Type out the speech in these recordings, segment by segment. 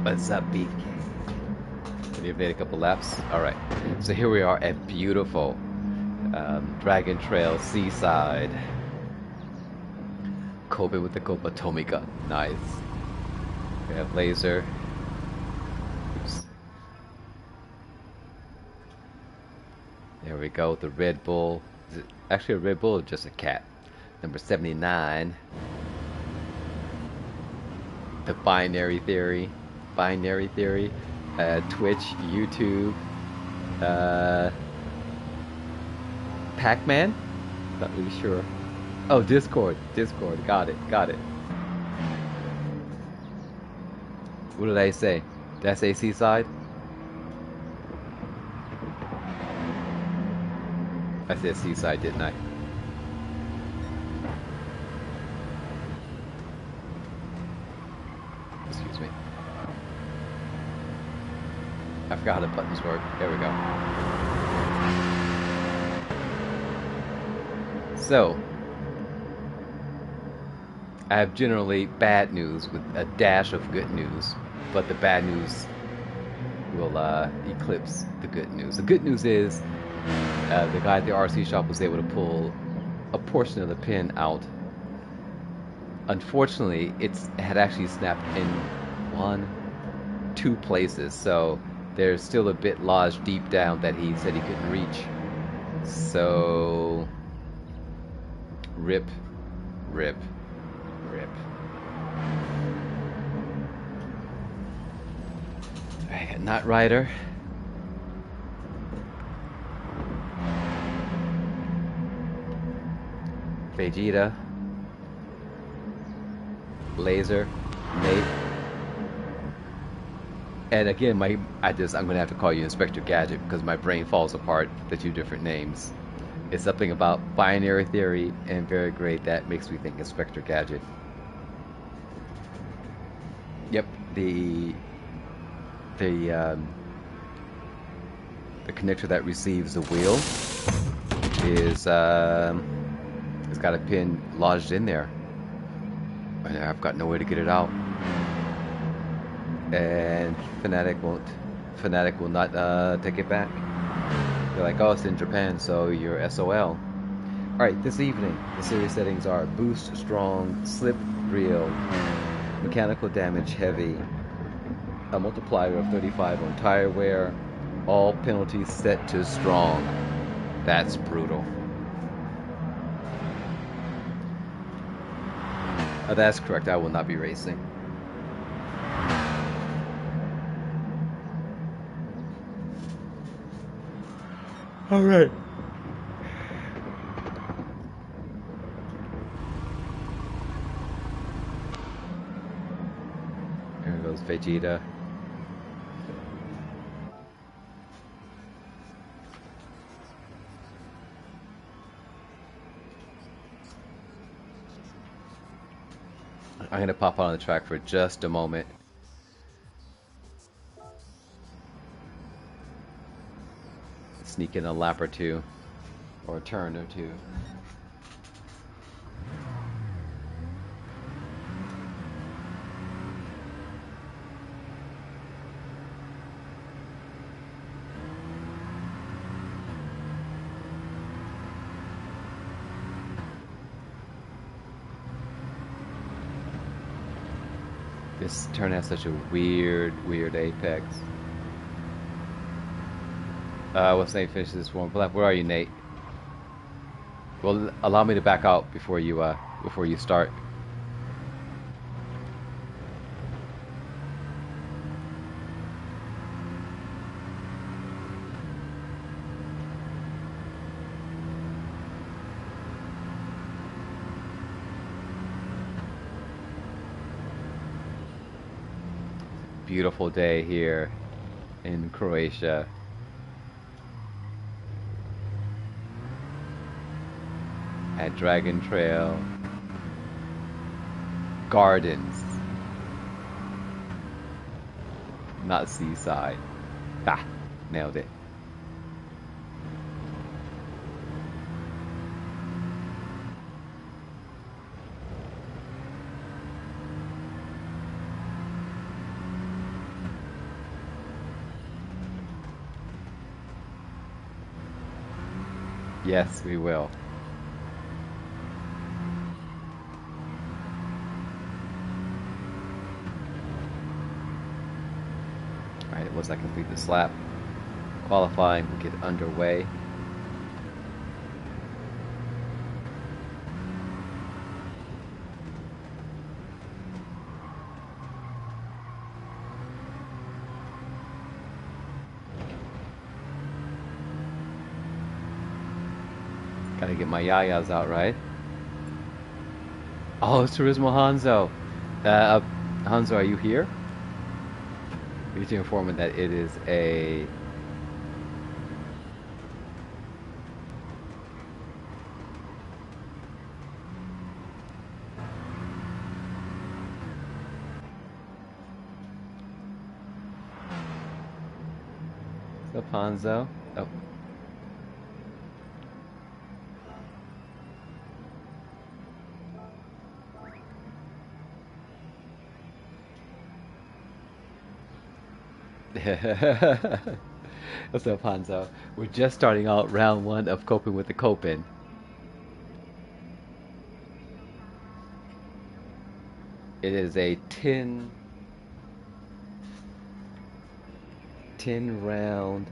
What's up, Beefcake? Have you made a couple laps? Alright. So here we are at beautiful Dragon Trail Seaside. Copen with the Copa Tomica. Nice. We have laser. Oops. There we go. The Red Bull. Is it actually a Red Bull or just a cat? Number 79. The binary theory. Binary theory. Twitch, YouTube, Pac-Man? Not really sure. Oh, Discord. Got it. What did I say? Did I say Seaside? I said Seaside, didn't I? Excuse me. I forgot how the buttons work. There we go. So, I have generally bad news with a dash of good news, but the bad news will eclipse the good news. The good news is the guy at the RC shop was able to pull a portion of the pin out. Unfortunately, it had actually snapped in 2 places, so there's still a bit lodged deep down that he said he couldn't reach. So, rip. I got Knight Rider. Vegeta. Laser. Nate. And again, I'm gonna have to call you Inspector Gadget because my brain falls apart the 2 different names. It's something about binary theory and very great that makes me think Inspector Gadget. Yep, the connector that receives the wheel is it's got a pin lodged in there, and I've got no way to get it out. And Fnatic will not take it back. They're like, oh, it's in Japan, so you're SOL. Alright, this evening, the series settings are boost, strong, slip, real, mechanical damage, heavy, a multiplier of 35 on tire wear, all penalties set to strong. That's brutal. That's correct, I will not be racing. All right. Here goes Vegeta. I'm gonna pop on the track for just a moment. Sneak in a lap or 2, or a turn or 2. This turn has such a weird apex. Once Nate finishes this one lap, where are you, Nate? Well, allow me to back out before you start. Beautiful day here in Croatia. At Dragon Trail Gardens, not Seaside. Ah, nailed it. Yes, we will. Alright, once I complete this lap, qualifying will get underway. Gotta get my yayas out, right? Oh, it's Turismo Hanzo. Hanzo, are you here? We need to inform him that it is a... What's up, Hanzo? Oh. What's up, Hanzo? We're just starting out round one of Copen with the Copen. It is a 10 round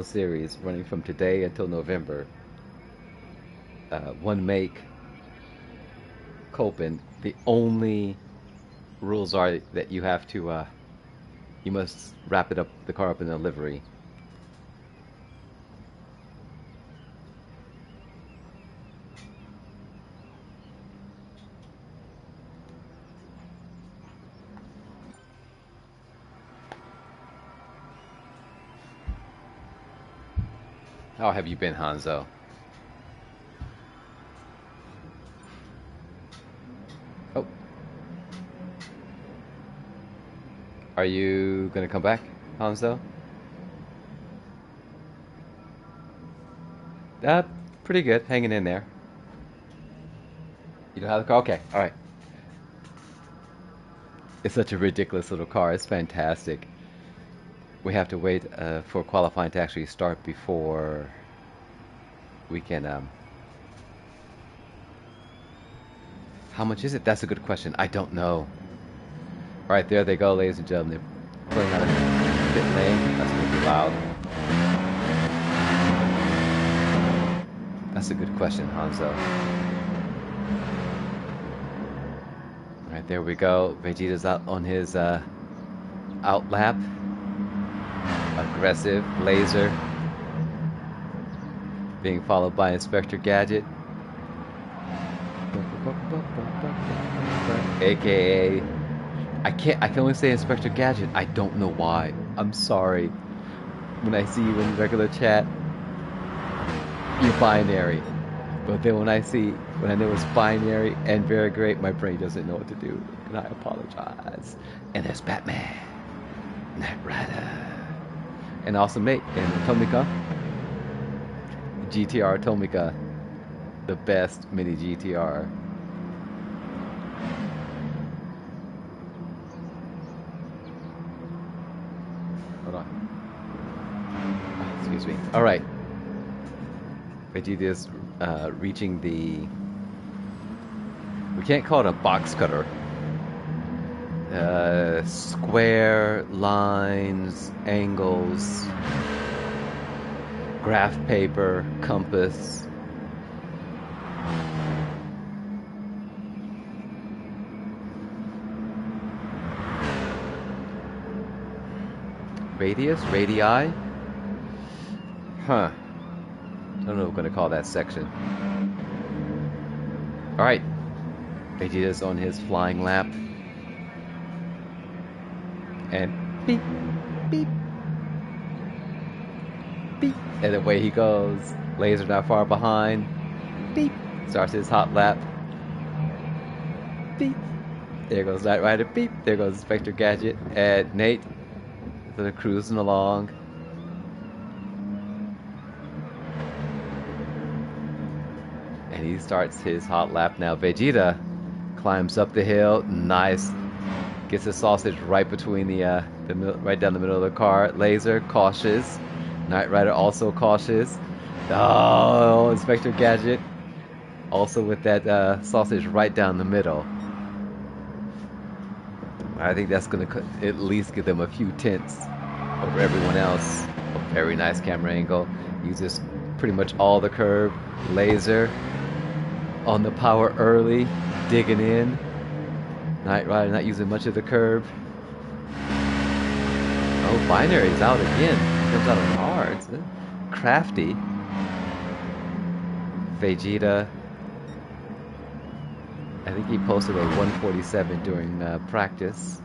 series running from today until November. One make Copen. The only rules are that you have to you must wrap the car up in a livery. How have you been, Hanzo? Oh. Are you gonna come back, Hanzo? Pretty good. Hanging in there. You don't have the car? Okay, alright. It's such a ridiculous little car. It's fantastic. We have to wait for qualifying to actually start before we can... How much is it? That's a good question. I don't know. Alright, there they go, ladies and gentlemen. They're pulling out a pit lane. That's going to be loud. That's a good question, Hanzo. Alright, there we go. Vegeta's out on his out lap. Aggressive. Laser. Being followed by Inspector Gadget. AKA... I can only say Inspector Gadget. I don't know why. I'm sorry. When I see you in regular chat, you're binary. But then when I know it's binary and very great, my brain doesn't know what to do. And I apologize. And there's Batman. Knight Rider. And Awesome Mate. And Tomika. GTR Tomika. The best mini GTR. Hold on. Oh, excuse me. All right. Vegeta's reaching the... We can't call it a box cutter. Square, lines, angles, graph paper, compass. Radius? Radii? Huh. I don't know what we're going to call that section. Alright. Vegeta's on his flying lap. And beep, beep, beep. And away he goes. Laser not far behind. Beep. Starts his hot lap. Beep. There goes Knight Rider. Beep. There goes Inspector Gadget. And Nate. So they're cruising along. And he starts his hot lap now. Vegeta climbs up the hill. Nice. Gets the sausage right between right down the middle of the car. Laser cautious. Knight Rider also cautious. Oh, Inspector Gadget. Also with that sausage right down the middle. I think that's going to at least give them a few tenths over everyone else. A very nice camera angle. Uses pretty much all the curb. Laser on the power early. Digging in. Knight Rider not using much of the curb. Oh, Binary's out again. He comes out of cards. Crafty. Vegeta. I think he posted a 147 during practice.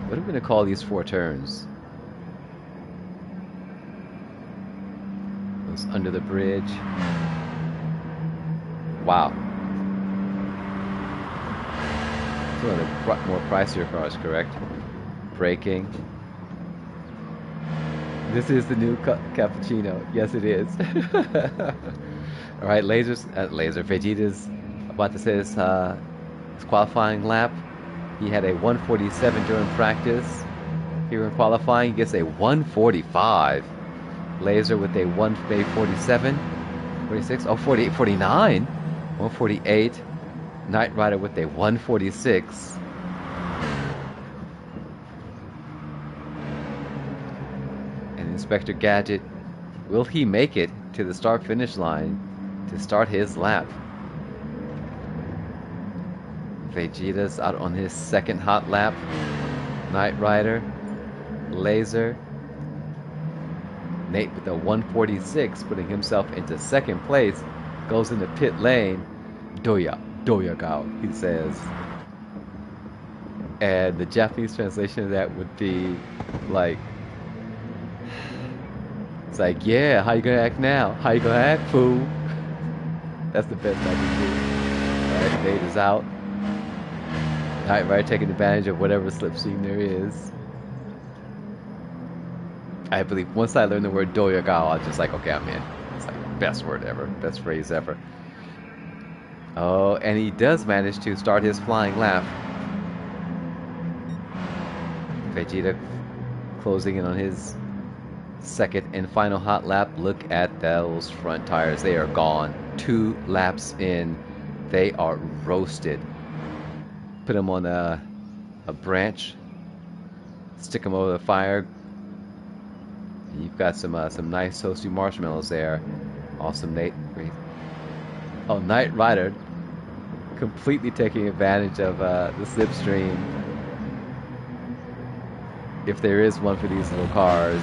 What are we going to call these 4 turns? Goes under the bridge. Wow. It's one of the more pricier cars, correct? Braking. This is the new cappuccino. Yes, it is. All right, Laser. Vegeta's about to say his qualifying lap. He had a 147 during practice. Here in qualifying, he gets a 145. Laser with a 147, 46, oh, 48, 49, 148. Knight Rider with a 146. And Inspector Gadget, will he make it to the start-finish line to start his lap? Vegeta's out on his second hot lap. Knight Rider, Laser, Nate with a 146, putting himself into second place, goes into pit lane. Doya Gao, he says. And the Japanese translation of that would be like, it's like, yeah, how you gonna act now? How you gonna act, fool? That's the best I can do. Alright, Nate is out. Knight Rider taking advantage of whatever slipstream there is. I believe once I learned the word Doya Gao, I was just like, okay, I'm in. It's like best word ever, best phrase ever. Oh, and he does manage to start his flying lap. Vegeta closing in on his second and final hot lap. Look at those front tires. They are gone. 2 laps in. They are roasted. Put them on a branch. Stick them over the fire. You've got some nice toasty marshmallows there. Awesome, Nate. Great. Oh, Knight Rider completely taking advantage of the slipstream, if there is one for these little cars.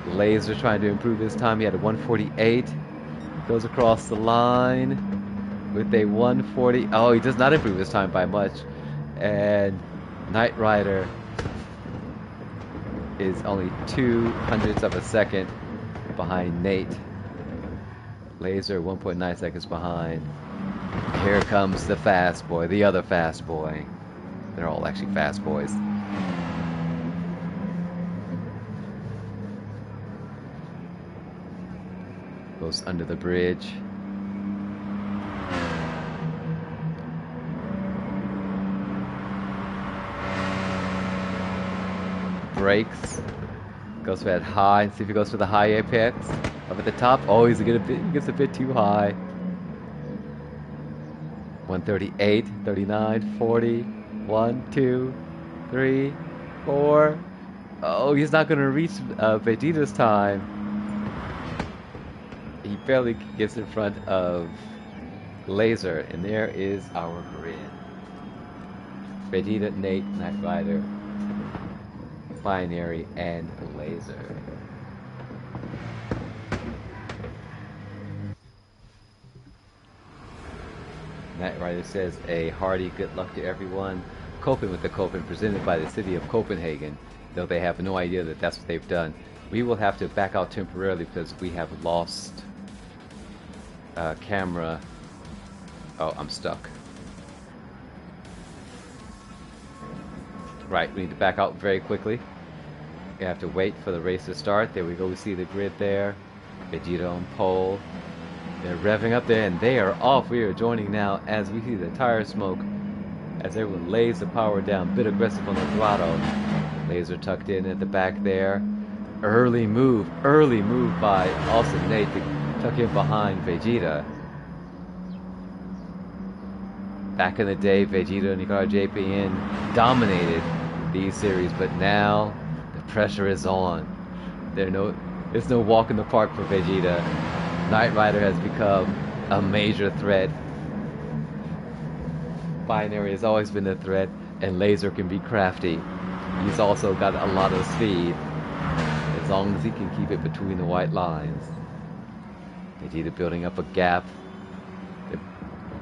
Laser trying to improve his time. He had a 148. Goes across the line with a 140. Oh, he does not improve his time by much. And Knight Rider is only 0.02 of a second behind Nate. Laser 1.9 seconds behind. Here comes the fast boy, the other fast boy. They're all actually fast boys. Goes under the bridge. Brakes. Goes for that high. See if he goes for the high apex. Up at the top. Oh, he gets a bit too high. 138, 39, 40. 1, 2, 3, 4. Oh, he's not going to reach Vegeta's time. He barely gets in front of Laser, and there is our grid. Vegeta, Nate, Knight Rider, Binary, and Laser. Knight Rider says a hearty good luck to everyone. Copen with the Copen, presented by the city of Copenhagen, though they have no idea that that's what they've done. We will have to back out temporarily because we have lost camera. Oh, I'm stuck. Right, we need to back out very quickly. We have to wait for the race to start. There we go, we see the grid there. Vegeta on pole. They're revving up there and they are off. We are joining now as we see the tire smoke as everyone lays the power down, a bit aggressive on the throttle. Laser tucked in at the back there. Early move by Awesome Nate to tuck in behind Vegeta. Back in the day, Vegeta and Nicar JPN dominated these series, but now the pressure is on. There's no walk in the park for Vegeta. Knight Rider has become a major threat. Binary has always been a threat, and Laser can be crafty. He's also got a lot of speed, as long as he can keep it between the white lines. Vegeta building up a gap.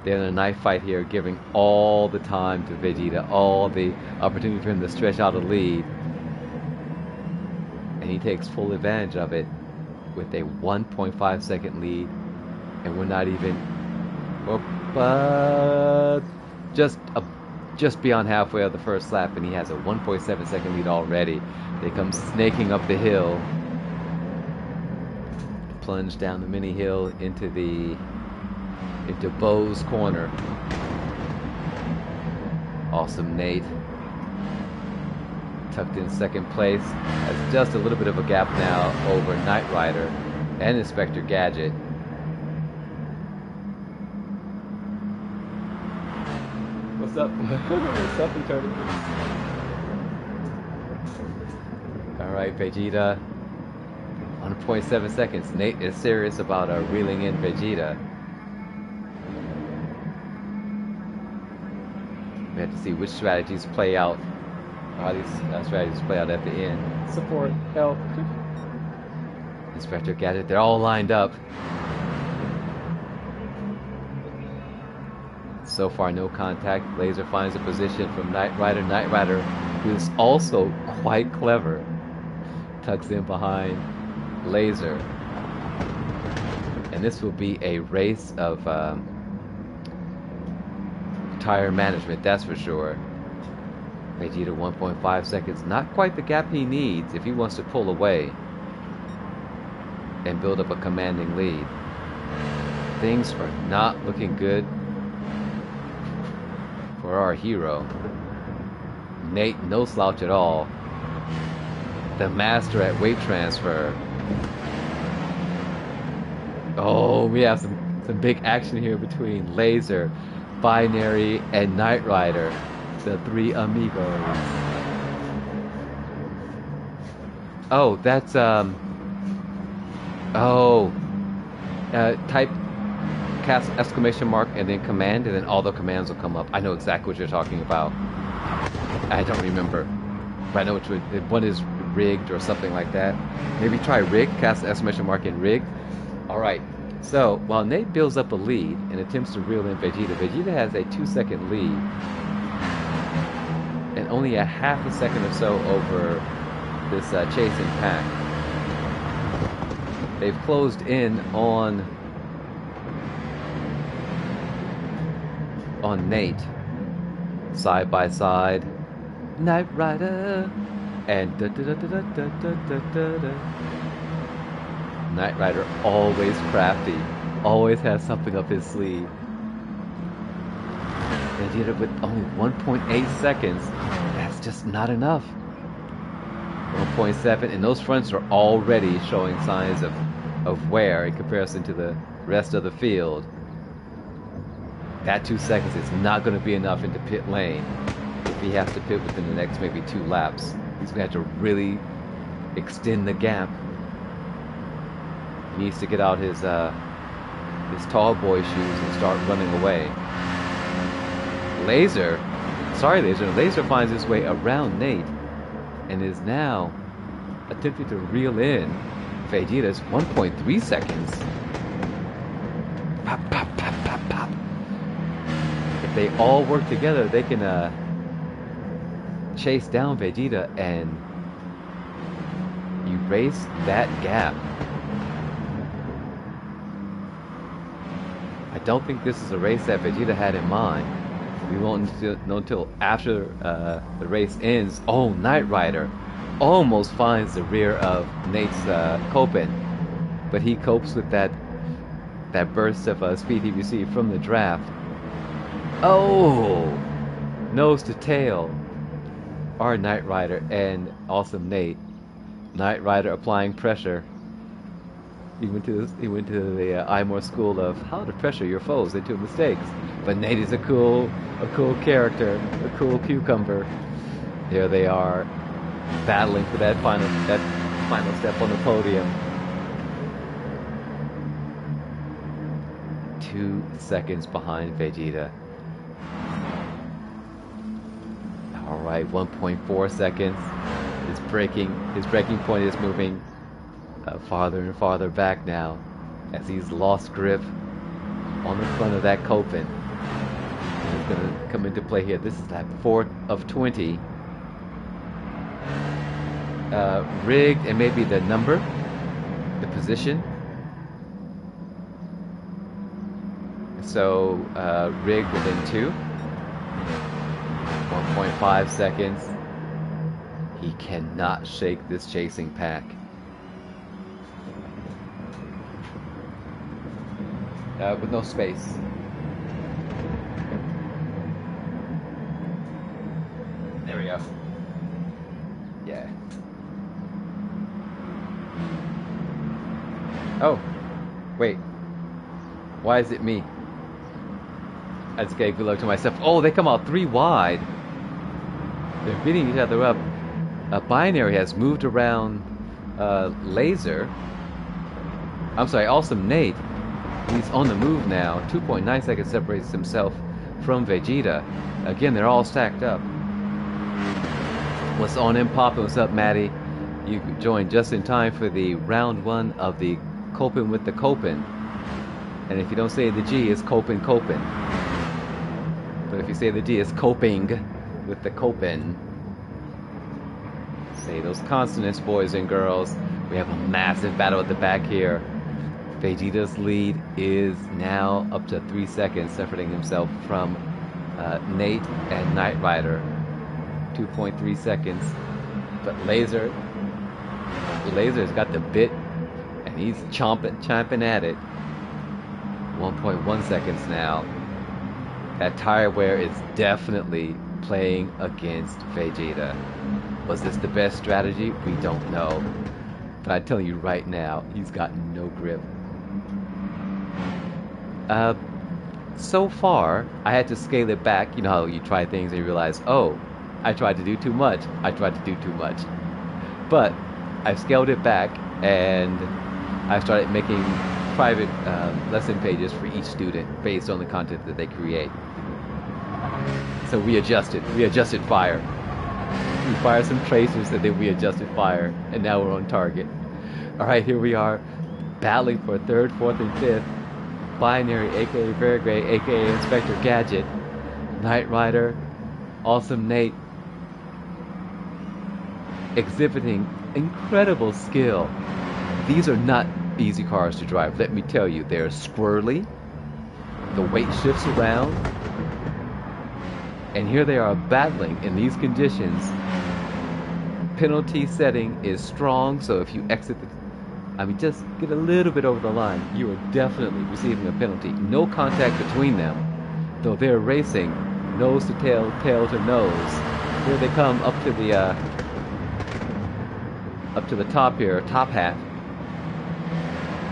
They're in a knife fight here, giving all the time to Vegeta, all the opportunity for him to stretch out a lead. And he takes full advantage of it with a 1.5 second lead. And we're not even... just beyond halfway of the first lap, and he has a 1.7 second lead already. They come snaking up the hill, plunge down the mini hill into Bo's corner. Awesome Nate, tucked in second place, has just a little bit of a gap now over Knight Rider and Inspector Gadget. What's up? What's up, Eternity? Alright, Vegeta. 1.7 seconds. Nate is serious about reeling in Vegeta. We have to see which strategies play out. How these strategies play out at the end. Support, help. Inspector Gadget, they're all lined up. So far, no contact. Laser finds a position from Knight Rider. Knight Rider, who is also quite clever, tucks in behind Laser. And this will be a race of tire management, that's for sure. Vegeta 1.5 seconds, not quite the gap he needs if he wants to pull away and build up a commanding lead. Things are not looking good for our hero. Nate, no slouch at all. The master at weight transfer. Oh, we have some big action here between Laser, Binary, and Knight Rider, the three amigos. Oh, that's type cast exclamation mark and then command, and then all the commands will come up. I know exactly what you're talking about. I don't remember, but I know which one is rigged or something like that. Maybe try rig, cast exclamation mark and rig. Alright, so while Nate builds up a lead and attempts to reel in Vegeta, Vegeta has a 2-second lead and only a half a second or so over this chasing pack. They've closed in on Nate, side by side. Knight Rider and Knight Rider, always crafty, always has something up his sleeve. Vegeta with only 1.8 seconds, that's just not enough. 1.7, and those fronts are already showing signs of wear in comparison to the rest of the field. That 2 seconds is not going to be enough into pit lane. If he has to pit within the next maybe 2 laps, he's going to have to really extend the gap. He needs to get out his tall boy shoes and start running away. Laser finds his way around Nate and is now attempting to reel in Vegeta's 1.3 seconds. Pop, pop, pop, pop, pop. If they all work together, they can chase down Vegeta and erase that gap. I don't think this is a race that Vegeta had in mind. We won't know until after the race ends. Oh, Knight Rider almost finds the rear of Nate's Copen, but he copes with that burst of speed he received from the draft. Oh, nose to tail. are Knight Rider and Awesome Nate. Knight Rider applying pressure. He went to the Imore school of how to pressure your foes into mistakes. But Nate is a cool character, a cool cucumber. There they are, battling for that final step on the podium. 2 seconds behind Vegeta. All right, 1.4 seconds. His braking point is moving farther and farther back now as he's lost grip on the front of that Copen. And it's going to come into play here. This is lap 4 of 20. Rigged and maybe the number, the position. So rigged within 2. 1.5 seconds. He cannot shake this chasing pack. With no space. There we go. Yeah. Oh, wait. Why is it me? I just gave good luck to myself. Oh, they come out 3 wide. They're beating each other up. Binary has moved around Laser. I'm sorry, Awesome Nate. He's on the move now. 2.9 seconds separates himself from Vegeta. Again, they're all stacked up. What's on and poppin'? What's up, Maddie? You joined just in time for the round 1 of the Copen with the Copen. And if you don't say the G, it's Copen. But if you say the G, it's coping with the Copen. Say those consonants, boys and girls. We have a massive battle at the back here. Vegeta's lead is now up to 3 seconds, separating himself from Nate and Knight Rider. 2.3 seconds. But Laser's got the bit, and he's chomping at it. 1.1 seconds now. That tire wear is definitely playing against Vegeta. Was this the best strategy? We don't know. But I tell you right now, he's got no grip. So far, I had to scale it back. You know how you try things and you realize, oh, I tried to do too much. But I've scaled it back, and I started making private lesson pages for each student based on the content that they create. So we adjusted fire. We fired some tracers, and then we adjusted fire, and now we're on target. All right, here we are, battling for 3rd, 4th, and 5th. Binary, aka Verigray, aka Inspector Gadget, Knight Rider, Awesome Nate, exhibiting incredible skill. These are not easy cars to drive, let me tell you. They're squirrely, the weight shifts around, and here they are battling in these conditions. Penalty setting is strong, so if you exit just get a little bit over the line, you are definitely receiving a penalty. No contact between them, though they're racing nose to tail, tail to nose. Here they come up to the top here, top hat.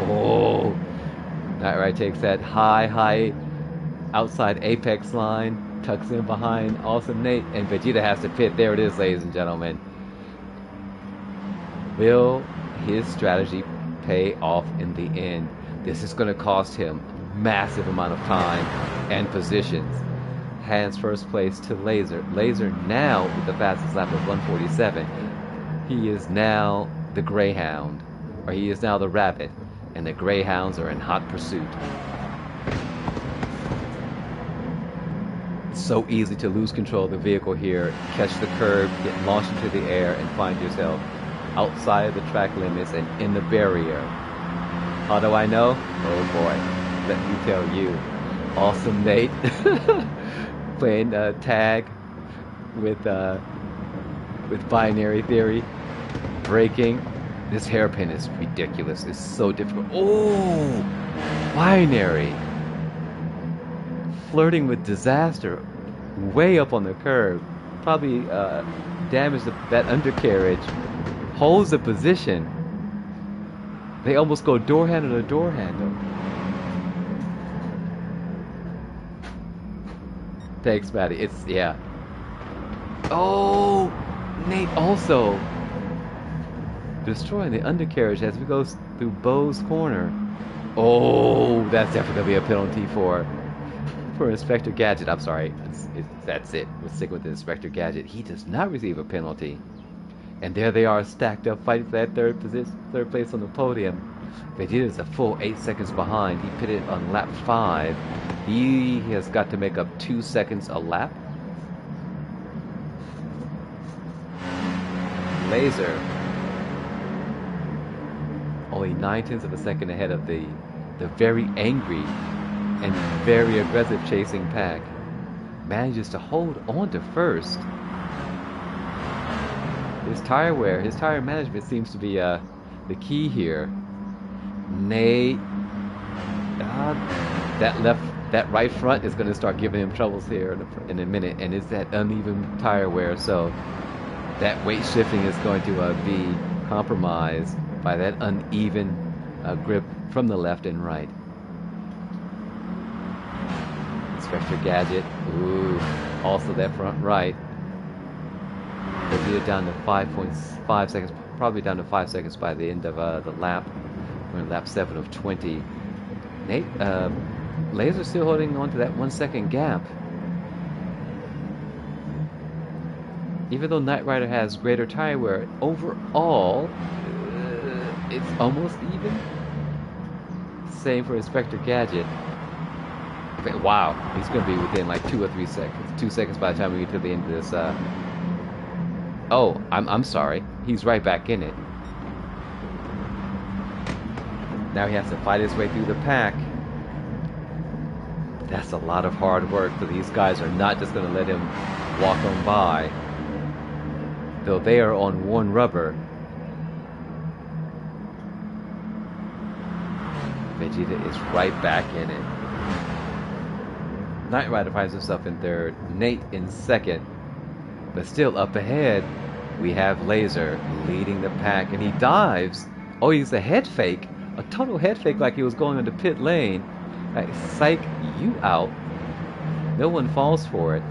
Oh, Knight Rider takes that high outside apex line, tucks in behind Awesome Nate, and Vegeta has to pit. There it is, ladies and gentlemen. Will his strategy pay off in the end? This is going to cost him massive amount of time and positions. Hands first place to Laser. Laser now with the fastest lap of 147. He is now the Greyhound, or he is now the Rabbit, and the Greyhounds are in hot pursuit. It's so easy to lose control of the vehicle here, catch the curb, get launched into the air, and find yourself outside of the track limits and in the barrier. How do I know? Oh boy, let me tell you. Awesome Nate playing tag with binary theory, braking. This hairpin is ridiculous. It's so difficult. Oh, binary flirting with disaster, way up on the curb. probably damage that undercarriage. Holds the position. They almost go door handle to door handle. Thanks, Maddie. It's, yeah. Oh, Nate also destroying the undercarriage as we go through Bo's corner. Oh, that's definitely gonna be a penalty for Inspector Gadget. I'm sorry. That's it. We're sticking with the Inspector Gadget. He does not receive a penalty. And there they are, stacked up, fighting for that third place on the podium. Vegeta's a full 8 seconds behind. He pitted on lap 5. He has got to make up 2 seconds a lap. Laser, only 9/10 of a second ahead of the very angry and very aggressive chasing pack, manages to hold on to first. His tire wear, his tire management seems to be the key here. Nate, that right front is going to start giving him troubles here in a minute, and it's that uneven tire wear, so that weight shifting is going to be compromised by that uneven grip from the left and right. Inspector Gadget, ooh, also that front right. They'll get it down to 5.5 seconds, probably down to 5 seconds by the end of the lap. We're in lap 7 of 20. Nate, Laser's still holding on to that 1 second gap. Even though Knight Rider has greater tire wear, overall, it's almost even. Same for Inspector Gadget. Wow, he's going to be within like 2 or 3 seconds. 2 seconds by the time we get to the end of this. Oh, I'm sorry. He's right back in it. Now he has to fight his way through the pack. That's a lot of hard work, but these guys are not just going to let him walk on by. Though they are on worn rubber. Vegeta is right back in it. Knight Rider finds himself in third, Nate in second. But still up ahead, we have Laser leading the pack, and he dives. Oh, he's a head fake. A total head fake, like he was going into pit lane. Like, psych you out. No one falls for it.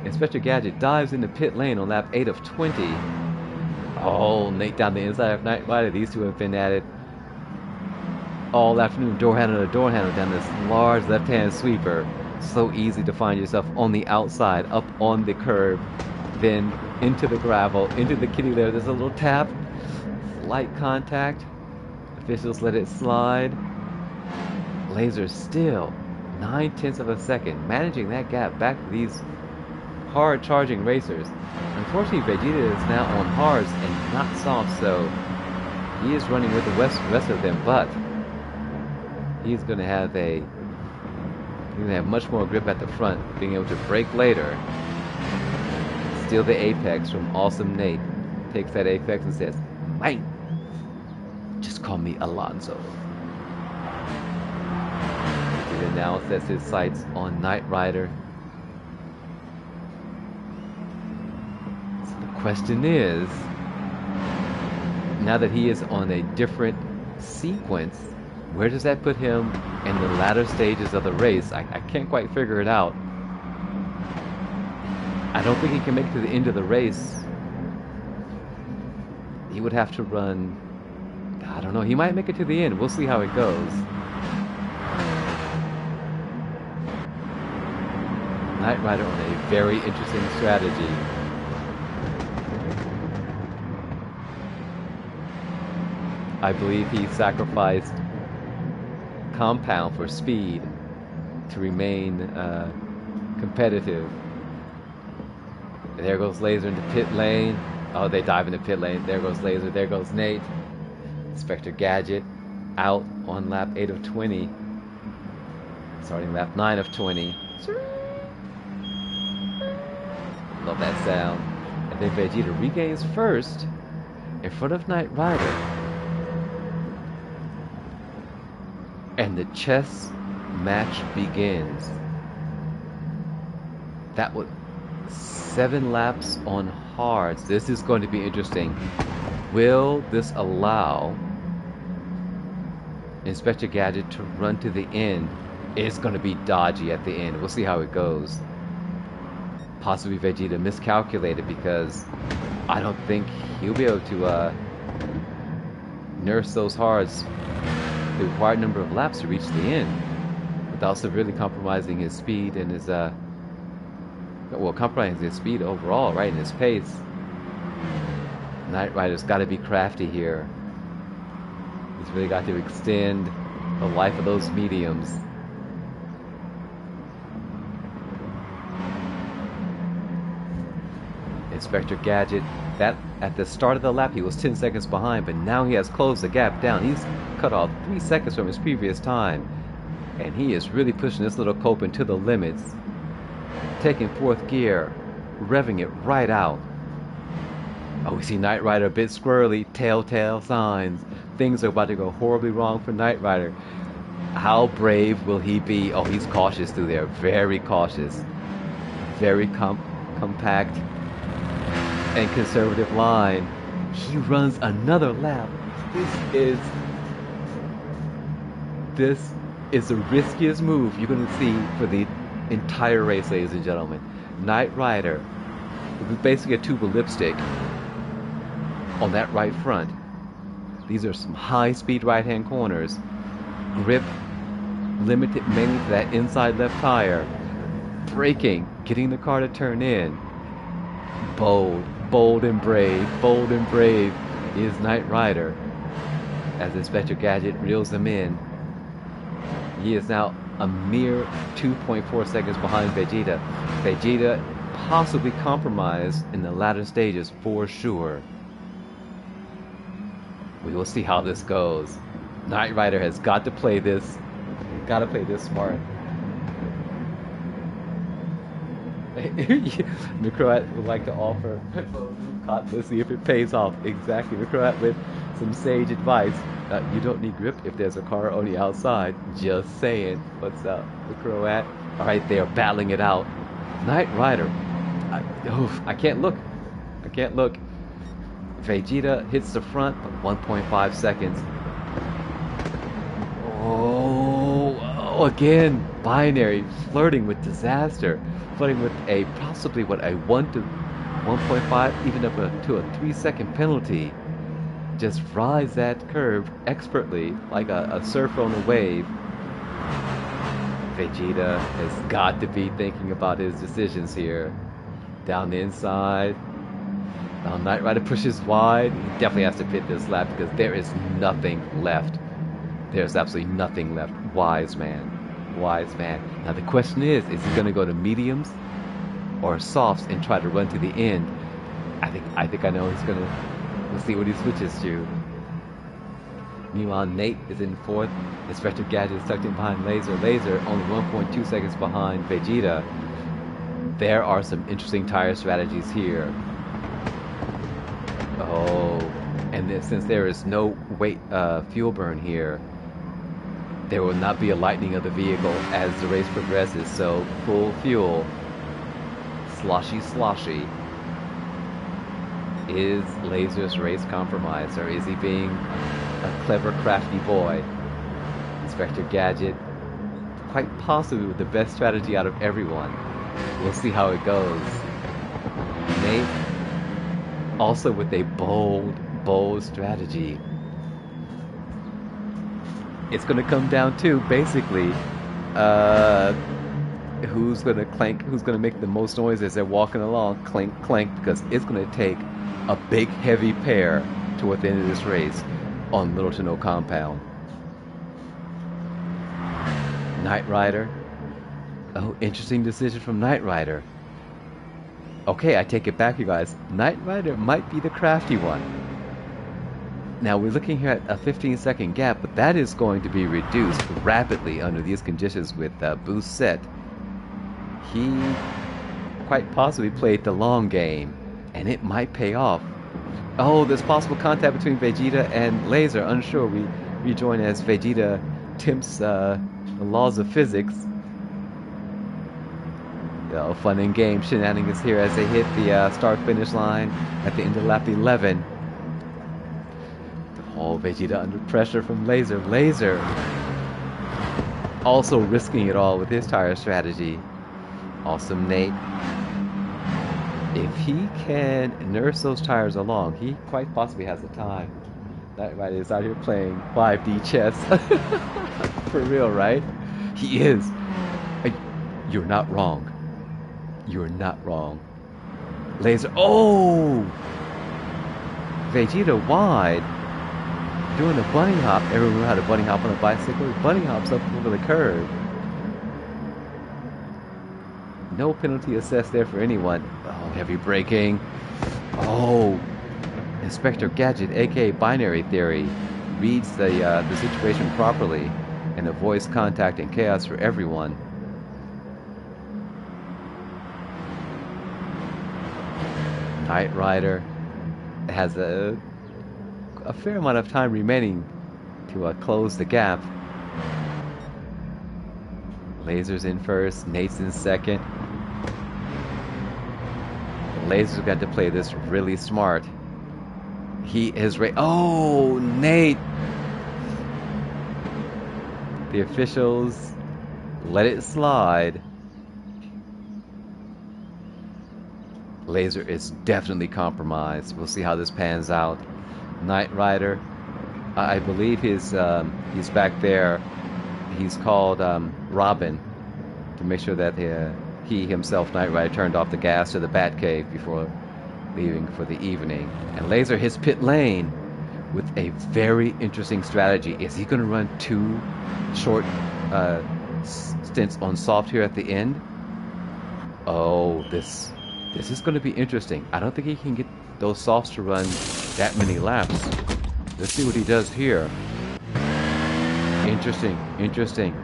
Inspector Gadget dives into pit lane on lap 8 of 20. Oh, Nate down the inside of Knight Rider. These two have been at it all afternoon, door handle to door handle down this large left-hand sweeper. So easy to find yourself on the outside, up on the curb, then into the gravel, into the kitty litter. There's a little tap, light contact. Officials let it slide. Laser still 9/10 of a second, managing that gap back to these hard charging racers. Unfortunately, Vegeta is now on hards and not soft, so he is running with the rest of them, but he's going to have much more grip at the front, being able to brake later. Steal the apex from Awesome Nate. Takes that apex and says, "Mate, just call me Alonzo." He now sets his sights on Knight Rider. So the question is, now that he is on a different sequence, where does that put him in the latter stages of the race? I can't quite figure it out. I don't think he can make it to the end of the race. He would have to run, I don't know, he might make it to the end. We'll see how it goes. Knight Rider on a very interesting strategy. I believe he sacrificed compound for speed to remain competitive. There goes Laser into pit lane. Oh, they dive into pit lane. There goes Laser. There goes Nate. Inspector Gadget out on lap 8 of 20. Starting lap 9 of 20. Love that sound. And then Vegeta regains first in front of Knight Rider. And the chess match begins. That 7 laps on hards. This is going to be interesting. Will this allow Inspector Gadget to run to the end? It's going to be dodgy at the end. We'll see how it goes. Possibly Vegeta miscalculated because I don't think he'll be able to nurse those hards the required number of laps to reach the end without severely compromising his speed and his well, compromising his speed overall, right, and his pace. Knight Rider's got to be crafty here. He's really got to extend the life of those mediums. Inspector Gadget, that at the start of the lap he was 10 seconds behind, but now he has closed the gap down. He's cut off 3 seconds from his previous time, and he is really pushing this little Copen to the limits, taking 4th gear, revving it right out. Oh, we see Knight Rider a bit squirrely, telltale signs. Things are about to go horribly wrong for Knight Rider. How brave will he be? Oh, he's cautious through there, very cautious. Very compact and conservative line. He runs another lap. This is the riskiest move you're going to see for the entire race, ladies and gentlemen. Knight Rider with basically a tube of lipstick on that right front. These are some high-speed right-hand corners. Grip limited mainly to that inside left tire. Braking, getting the car to turn in. Bold and brave is Knight Rider. As Inspector Gadget reels him in, he is now a mere 2.4 seconds behind Vegeta. Vegeta possibly compromised in the latter stages for sure. We will see how this goes. Knight Rider has got to play this. Got to play this smart. Microat would like to offer. Let's see if it pays off. Exactly. Microat with some sage advice. You don't need grip if there's a car on the outside. Just saying. What's up, Microat? Alright, they are battling it out. Knight Rider. I can't look. I can't look. Vegeta hits the front, but 1.5 seconds. Oh, again, binary, flirting with disaster, flirting with a possibly what a 1 to 1.5, even up to a 3-second penalty. Just rides that curve expertly, like a surfer on a wave. Vegeta has got to be thinking about his decisions here. Down the inside. Now Knight Rider pushes wide. He definitely has to pit this lap because there is nothing left. There's absolutely nothing left. Wise man. Wise man. Now the question is he going to go to mediums or softs and try to run to the end? I think I know he's going to. We'll see what he switches to. Meanwhile, Nate is in 4th. Inspector Gadget is tucked in behind Laser. Laser only 1.2 seconds behind Vegeta. There are some interesting tire strategies here. Oh, and since there is no fuel burn here, there will not be a lightening of the vehicle as the race progresses, so full fuel, sloshy. Is Laser's race compromised, or is he being a clever, crafty boy? Inspector Gadget, quite possibly with the best strategy out of everyone. We'll see how it goes. Nate, also with a bold strategy. It's going to come down to basically who's going to make the most noise as they're walking along, clink clank, because it's going to take a big heavy pair toward the end of this race on little to no compound. Knight Rider. Oh, interesting decision from Knight Rider. Okay, I take it back, you guys. Knight Rider might be the crafty one. Now, we're looking here at a 15-second gap, but that is going to be reduced rapidly under these conditions with boost set. He quite possibly played the long game, and it might pay off. Oh, there's possible contact between Vegeta and Laser. Unsure. We rejoin as Vegeta tempts the laws of physics. The fun and game shenanigans here as they hit the start-finish line at the end of lap 11. Oh, Vegeta under pressure from Laser. Laser also risking it all with his tire strategy. Awesome Nate. If he can nurse those tires along, he quite possibly has the time. Knight Rider is out here playing 5D chess. For real, right? He is. You're not wrong. You're not wrong. Laser. Oh! Vegeta wide. Doing a bunny hop. Everyone know how to bunny hop on a bicycle. Bunny hops up over the curb. No penalty assessed there for anyone. Oh, heavy braking. Oh, Inspector Gadget, aka Binary Theory, reads the situation properly and avoids contact and chaos for everyone. Knight Rider has a fair amount of time remaining to close the gap. Laser's in first, Nate's in second. Laser's got to play this really smart. He is oh, Nate! The officials let it slide. Laser is definitely compromised. We'll see how this pans out. Knight Rider, I believe he's back there. He's called Robin to make sure that he himself, Knight Rider, turned off the gas to the Batcave before leaving for the evening. And Laser hits pit lane with a very interesting strategy. Is he going to run 2 short stints on soft here at the end? Oh, this is going to be interesting. I don't think he can get those softs to run that many laps. Let's see what he does here. Interesting, interesting.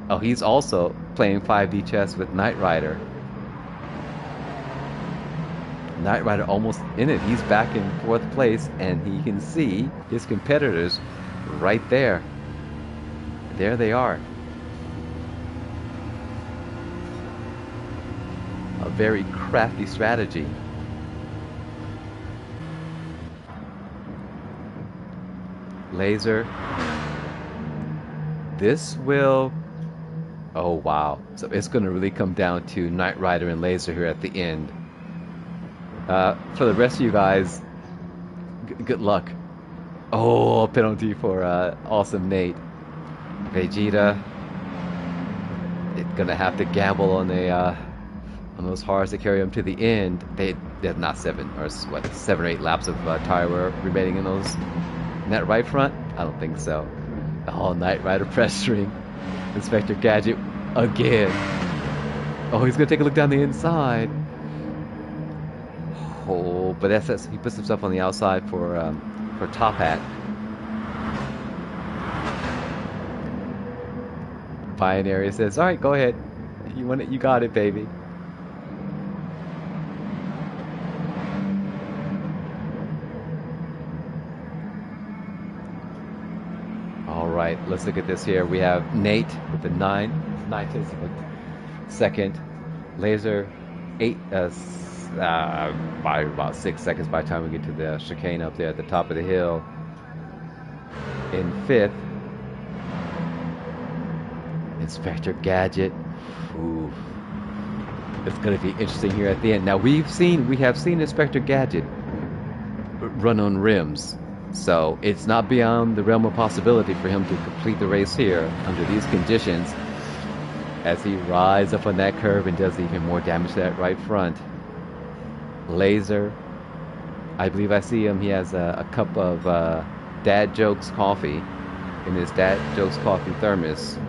Oh, he's also playing 5D chess with Knight Rider. Knight Rider almost in it. He's back in 4th place, and he can see his competitors right there. There they are. A very crafty strategy. Laser. This will... Oh, wow. So it's going to really come down to Knight Rider and Laser here at the end. For the rest of you guys, good luck. Oh, penalty for Awesome Nate. Vegeta, it's going to have to gamble on those hars to carry them to the end. They have not 7 or 8 laps of tire wear remaining in those. In that right front? I don't think so. Oh, Knight Rider pressuring Inspector Gadget again. Oh, he's gonna take a look down the inside. Oh, but that's he puts himself on the outside for Top Hat. Binary says, "All right, go ahead. You want it? You got it, baby." Alright, let's look at this here. We have Nate with the 9/10 of a second. Laser 8 by about 6 seconds by the time we get to the chicane up there at the top of the hill. In 5th, Inspector Gadget. Ooh. It's gonna be interesting here at the end. Now we have seen Inspector Gadget run on rims. So it's not beyond the realm of possibility for him to complete the race here under these conditions as he rides up on that curve and does even more damage to that right front. Laser, I believe I see him. He has a cup of Dad Jokes coffee in his Dad Jokes coffee thermos.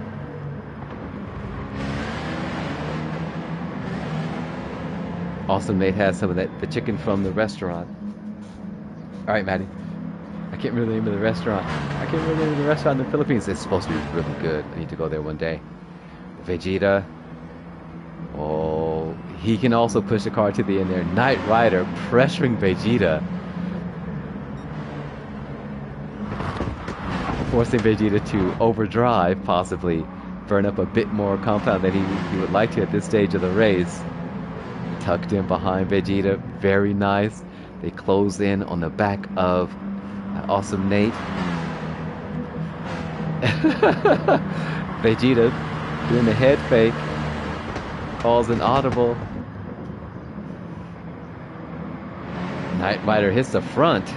Awesome Nate has some of the chicken from the restaurant. Alright, Maddie. I can't remember the name of the restaurant. I can't remember the name of the restaurant in the Philippines. It's supposed to be really good. I need to go there one day. Vegeta. Oh, he can also push the car to the end there. Knight Rider pressuring Vegeta. Forcing Vegeta to overdrive, possibly, burn up a bit more compound than he would like to at this stage of the race. Tucked in behind Vegeta, very nice. They close in on the back of Awesome Nate. Vegeta doing the head fake, calls an audible. Knight Rider hits the front,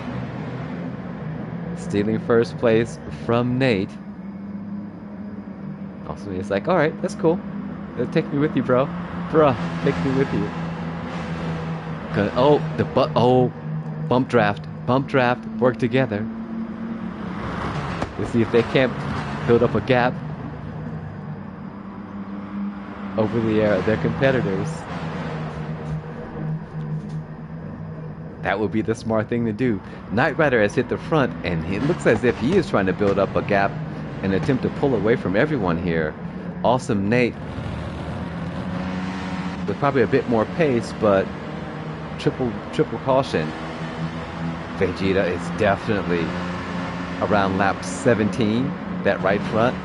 stealing first place from Nate. Also, Nate's like, all right, that's cool. Take me with you, bro. Bruh, take me with you. Bump draft, work together. Let's see if they can't build up a gap over their competitors. That would be the smart thing to do. Knight Rider has hit the front, and it looks as if he is trying to build up a gap and attempt to pull away from everyone here. Awesome Nate with probably a bit more pace, but triple caution. Vegeta is definitely around lap 17, that right front,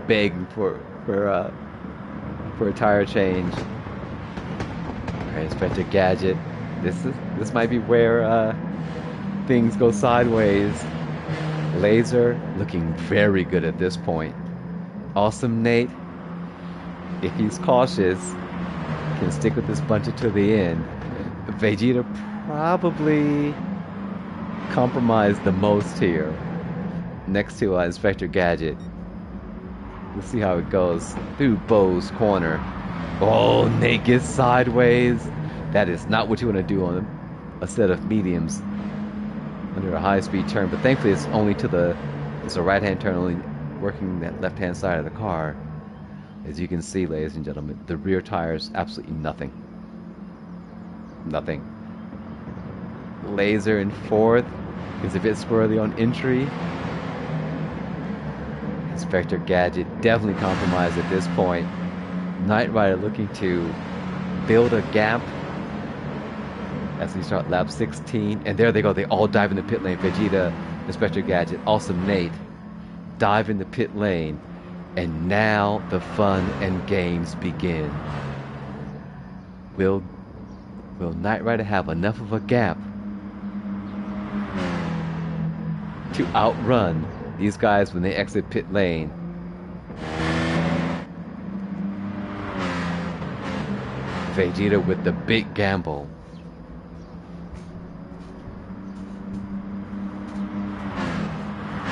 begging for a tire change. Alright, Inspector Gadget. This might be where things go sideways. Laser looking very good at this point. Awesome Nate, if he's cautious, can stick with this bunch to the end. Vegeta probably compromised the most here, next to Inspector Gadget. We'll see how it goes through Bo's corner. Oh, Nate gets sideways. That is not what you want to do on a set of mediums under a high-speed turn, but thankfully it's a right-hand turn, only working that left-hand side of the car. As you can see, ladies and gentlemen, the rear tires, absolutely nothing. Nothing. Laser in fourth is a bit squirrely on entry. Inspector Gadget definitely compromised at this point. Knight Rider looking to build a gap as we start lap 16. And there they go. They all dive in the pit lane. Vegeta, Inspector Gadget, Awesome Nate dive in the pit lane. And now the fun and games begin. Will Knight Rider have enough of a gap to outrun these guys when they exit pit lane? Vegeta with the big gamble.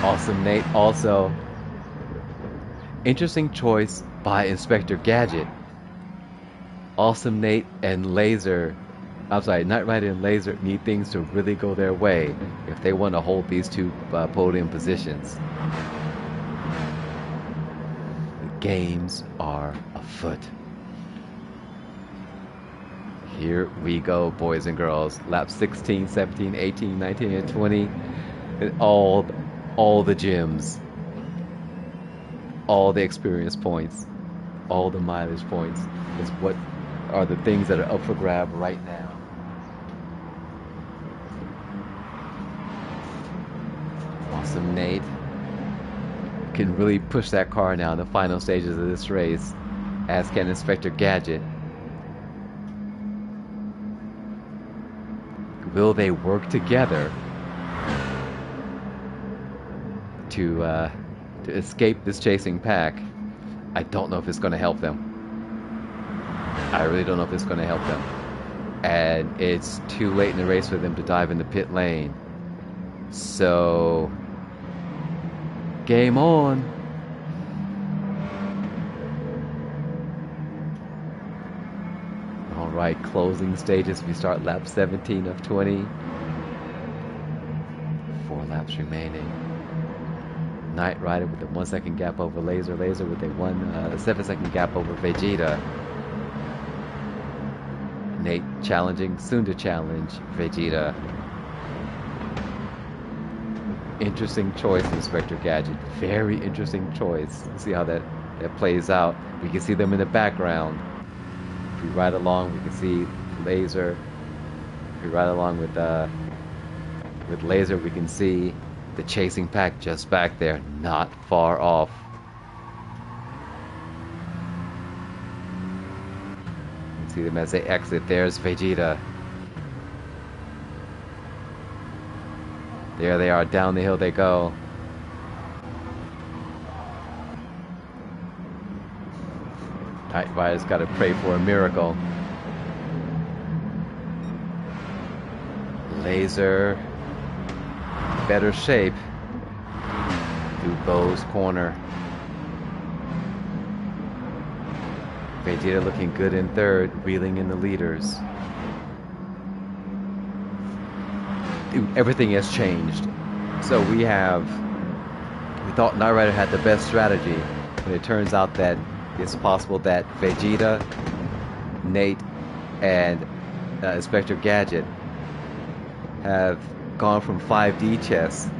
Awesome Nate also. Interesting choice by Inspector Gadget. Awesome Nate and Laser, Knight Rider and Laser need things to really go their way if they want to hold these two podium positions. The games are afoot. Here we go, boys and girls. Lap 16, 17, 18, 19, and 20. And all the gyms. All the experience points. All the mileage points is what are the things that are up for grab right now. Awesome Nate can really push that car now in the final stages of this race, as can Inspector Gadget. Will they work together to escape this chasing pack? I don't know if it's going to help them. I really don't know if it's going to help them. And it's too late in the race for them to dive in the pit lane. So, game on. Alright, closing stages. We start lap 17 of 20. 4 laps remaining. Knight Rider with a 1 second gap over Laser. Laser with a 7 second gap over Vegeta. Nate challenging, soon to challenge Vegeta. Interesting choice, Inspector Gadget. Very interesting choice. Let's see how that plays out. We can see them in the background. If we ride along, we can see Laser. If we ride along with Laser, we can see the chasing pack just back there, not far off. See them as they exit. There's Vegeta. There they are. Down the hill they go. Knight Rider's got to pray for a miracle. Laser. Better shape. Through Bo's corner. Vegeta looking good in third, reeling in the leaders. Dude, everything has changed. So we thought Knight Rider had the best strategy, but it turns out that it's possible that Vegeta, Nate, and Inspector Gadget have gone from 5D chess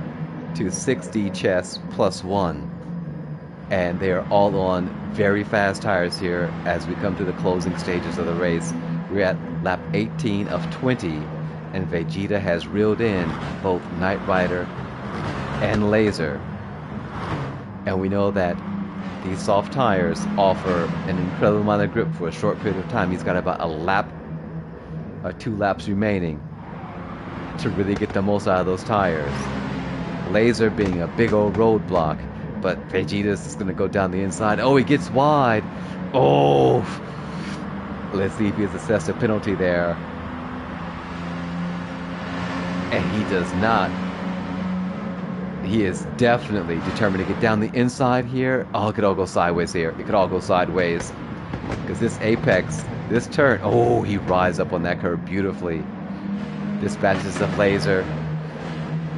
to 6D chess plus 1. And they are all on very fast tires here as we come to the closing stages of the race. We're at lap 18 of 20, and Vegeta has reeled in both Knight Rider and Laser. And we know that these soft tires offer an incredible amount of grip for a short period of time. He's got about a lap or 2 laps remaining to really get the most out of those tires. Laser being a big old roadblock. But Vegeta's just going to go down the inside. Oh, he gets wide. Oh! Let's see if he has assessed a penalty there. And he does not. He is definitely determined to get down the inside here. Oh, it could all go sideways here. It could all go sideways. Because this apex, this turn. Oh, he rides up on that curve beautifully. Dispatches the Laser.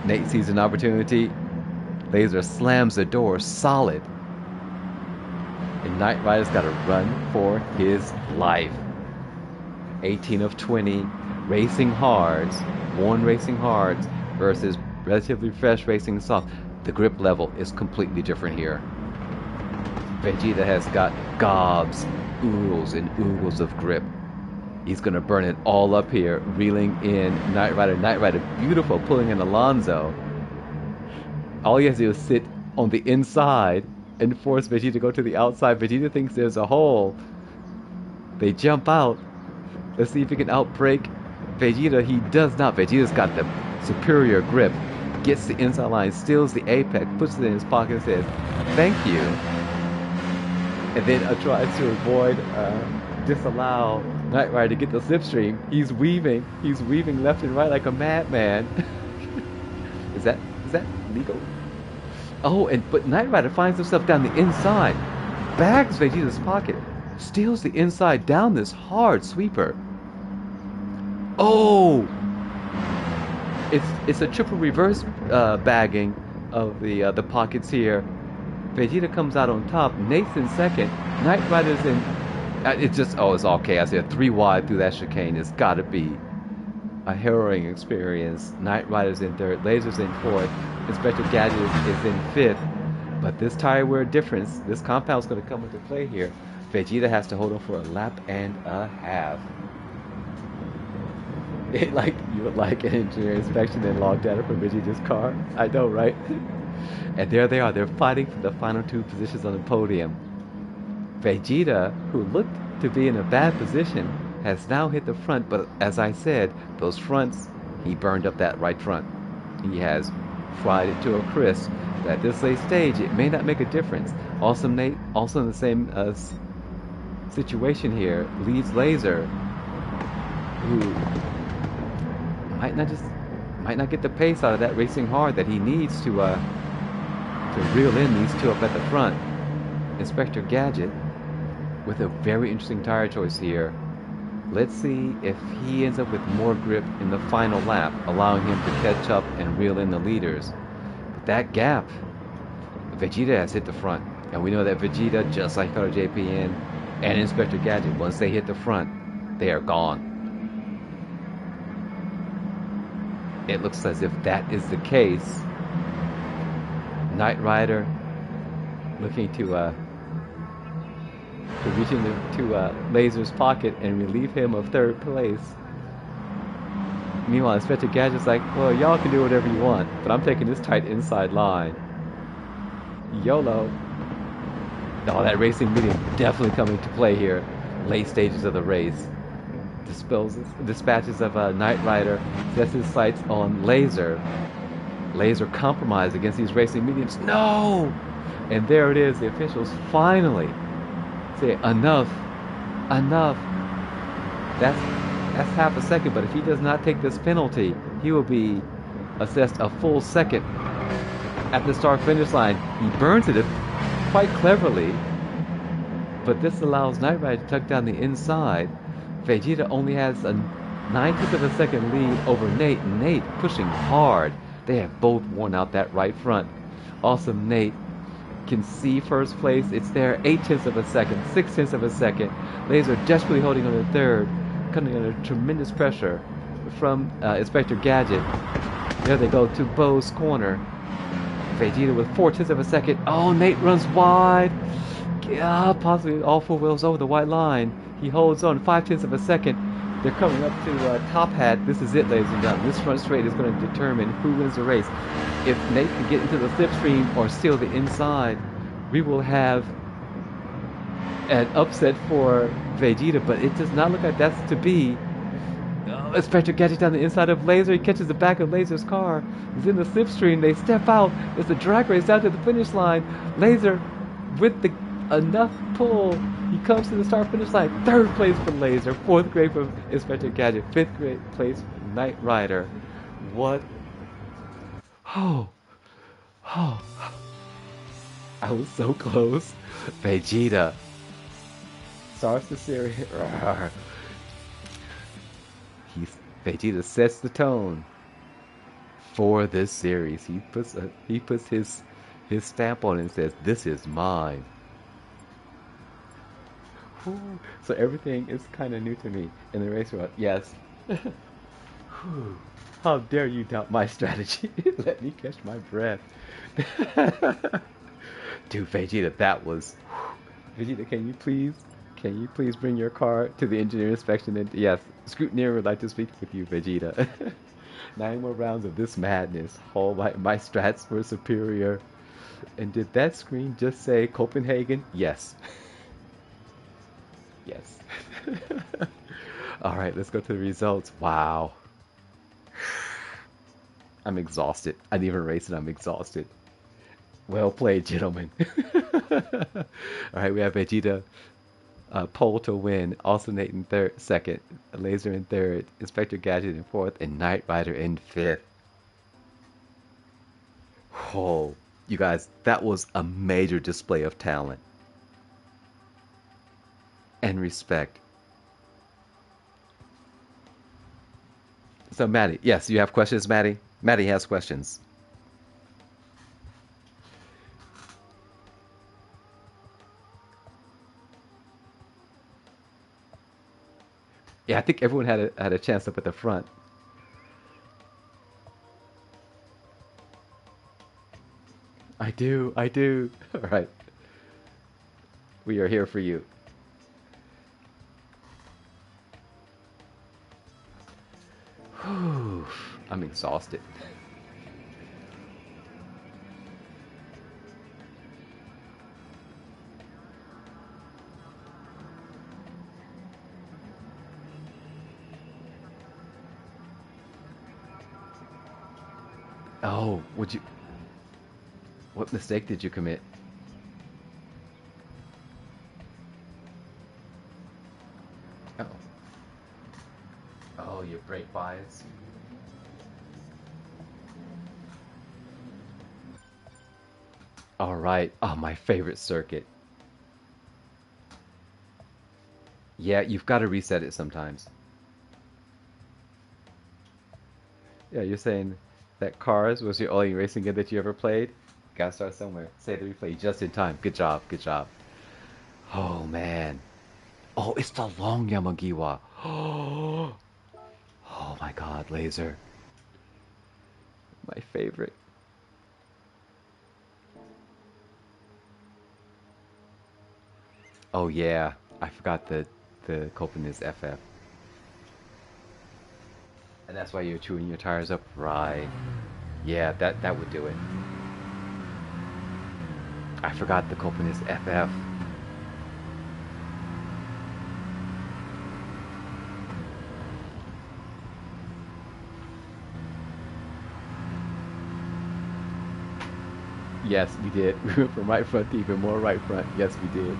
Nate sees an opportunity. Laser slams the door solid. And Knight Rider's got to run for his life. 18 of 20. Racing hards. Worn racing hards versus relatively fresh racing soft. The grip level is completely different here. Vegeta has got gobs, oodles and oodles of grip. He's going to burn it all up here. Reeling in Knight Rider. Knight Rider beautiful, pulling in Alonso. All he has to do is sit on the inside and force Vegeta to go to the outside. Vegeta thinks there's a hole. They jump out. Let's see if he can outbreak Vegeta. He does not. Vegeta's got the superior grip. Gets the inside line, steals the apex, puts it in his pocket and says, "Thank you." And then tries to avoid, disallow Knight Rider to get the slipstream. He's weaving left and right like a madman. Is that legal? Oh, but Knight Rider finds himself down the inside, bags Vegeta's pocket, steals the inside down this hard sweeper. Oh, it's a triple reverse bagging of the pockets here. Vegeta comes out on top. Nate's in second. Knight Rider's in. It's all chaos here. 3 wide through that chicane. It's got to be a harrowing experience. Knight Rider's in third. Laser's in fourth. Inspector Gadget is in fifth. But this tire wear difference, this compound's going to come into play here. Vegeta has to hold on for a lap and a half. You would like an engineer inspection and log data for Vegeta's car. I know, right? And there they are. They're fighting for the final 2 positions on the podium. Vegeta, who looked to be in a bad position, has now hit the front. But as I said, those fronts, he burned up that right front. He has fried it to a crisp. But at this late stage, it may not make a difference. Also, Nate, also in the same situation here, leads Laser, who might not get the pace out of that racing hard that he needs to reel in these 2 up at the front. Inspector Gadget with a very interesting tire choice here. Let's see if he ends up with more grip in the final lap, allowing him to catch up and reel in the leaders. But that gap, Vegeta has hit the front, and we know that Vegeta, just like Color JPN and Inspector Gadget, once they hit the front, they are gone. It looks as if that is the case. Knight Rider looking to reach into Laser's pocket and relieve him of third place. Meanwhile, Inspector Gadget's like, well, y'all can do whatever you want, but I'm taking this tight inside line. YOLO. Oh, that racing medium definitely coming to play here. Late stages of the race. dispatches of a Knight Rider, sets his sights on Laser. Laser compromised against these racing mediums. No! And there it is. The officials finally say, enough, enough. That's half a second, but if he does not take this penalty, he will be assessed a full second at the start finish line. He burns it quite cleverly, but this allows Knight Rider to tuck down the inside. Vegeta only has a 9/10 of a second lead over Nate. Nate pushing hard. They have both worn out that right front. Awesome Nate can see first place. It's there, 8/10 of a second, 6/10 of a second. Laser desperately holding on to third, coming under tremendous pressure from Inspector Gadget. There they go to Bo's corner. Vegeta with 4/10 of a second. Oh, Nate runs wide. Possibly all four wheels over the white line. He holds on 5/10 of a second. They're coming up to Top Hat. This is it, ladies and gentlemen. This front straight is going to determine who wins the race. If Nate can get into the slipstream or steal the inside, we will have an upset for Vegeta, but it does not look like that's to be. Inspector Gadget down the inside of Laser. He catches the back of Laser's car. He's in the slipstream. They step out. It's a drag race down to the finish line. Laser with the enough pull. He comes to the start finish line. Third place for Laser. Fourth grade for Inspector Gadget. Fifth grade place for Knight Rider. What? Oh. I was so close. Vegeta starts the series. Vegeta sets the tone for this series. He puts his stamp on it and says, "This is mine." So everything is kind of new to me in the race route. Yes. How dare you doubt my strategy? Let me catch my breath. Dude, Vegeta, that was... Vegeta, can you please bring your car to the engineer inspection? And yes, Scrutineer would like to speak with you, Vegeta. 9 more rounds of this madness. Oh, my strats were superior. And did that screen just say Copenhagen? Yes. Yes. Alright, let's go to the results. Wow. I'm exhausted. I didn't even race and I'm exhausted. Well played, gentlemen. Alright, we have Vegeta pole to win. Also Nate in second. Laser in third. Inspector Gadget in fourth. And Knight Rider in fifth. Oh, you guys, that was a major display of talent and respect. So Maddie, yes, you have questions, Maddie? Maddie has questions. Yeah, I think everyone had a chance up at the front. I do. All right. We are here for you. Whew, I'm exhausted. Oh, what mistake did you commit? Oh. Oh, your brake bias. All right. Oh, my favorite circuit. Yeah, you've got to reset it sometimes. Yeah, you're saying that Cars was your only racing game that you ever played? Gotta start somewhere. Say the replay just in time. Good job, good job. Oh, man. Oh, it's the long Yamagiwa. Oh my god, Laser. My favorite. Oh yeah, I forgot that the Copen is FF. And that's why you're chewing your tires up? Right. Yeah, that would do it. I forgot the Copen is FF. Yes, we did. We went from right front to even more right front. Yes, we did.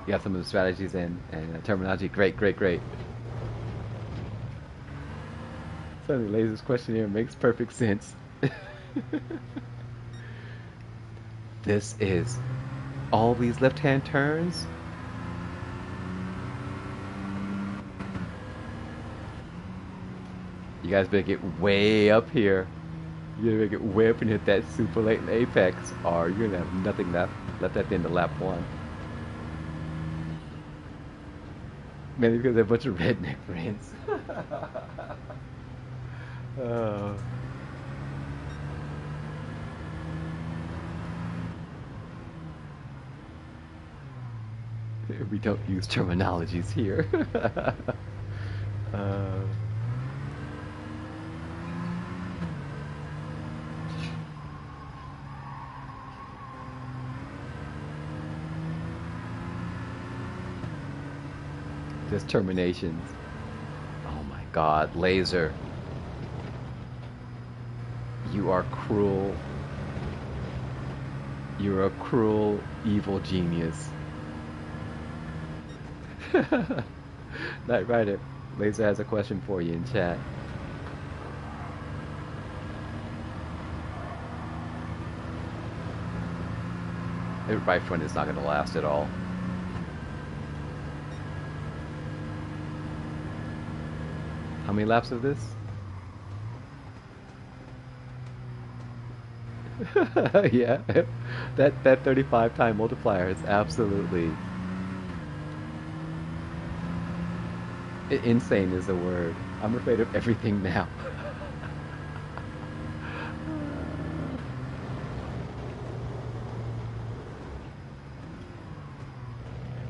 You got some of the strategies and terminology. Great, great, great. Suddenly, Laser's question here makes perfect sense. This is all these left-hand turns. You guys better get way up here. You better get way up and hit that super late apex, or you're gonna have nothing left at the end of lap one. Mainly because they're a bunch of redneck friends. Oh. We don't use terminologies here. uh, just terminations. Oh my God, Laser. You are cruel. You're a cruel, evil genius. Night Rider, Laser has a question for you in chat. The right front is not going to last at all. How many laps of this? Yeah, that 35 time multiplier is absolutely insane is the word. I'm afraid of everything now.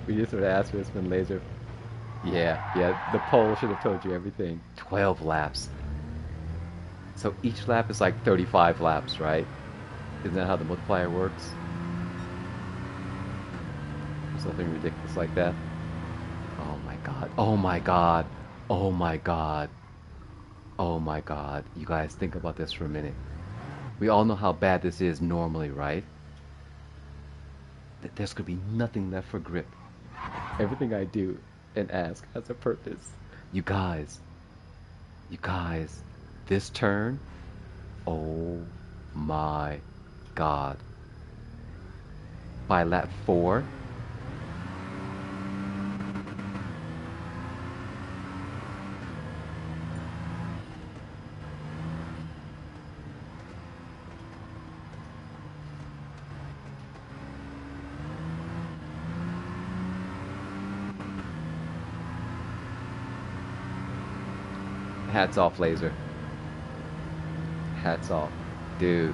We just sort of asked for this when Laser. Yeah, the poll should have told you everything. 12 laps. So each lap is like 35 laps, right? Isn't that how the multiplier works? Something ridiculous like that. Oh my God. Oh my God. Oh my God. Oh my God. You guys think about this for a minute. We all know how bad this is normally, right? There's gonna be nothing left for grip. Everything I do and ask has a purpose. You guys, this turn, oh my God. By lap 4, hats off, Laser. Hats off. Dude,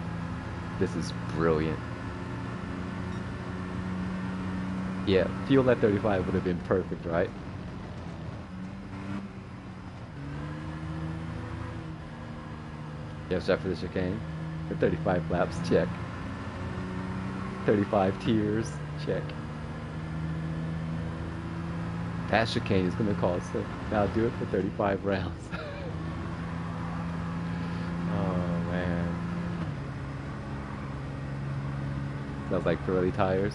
this is brilliant. Yeah, fuel at 35 would have been perfect, right? You have set for the chicane? The 35 laps, check. 35 tiers, check. That chicane is going to cost it. Now do it for 35 rounds. Oh, man. Smells like Pirelli tires.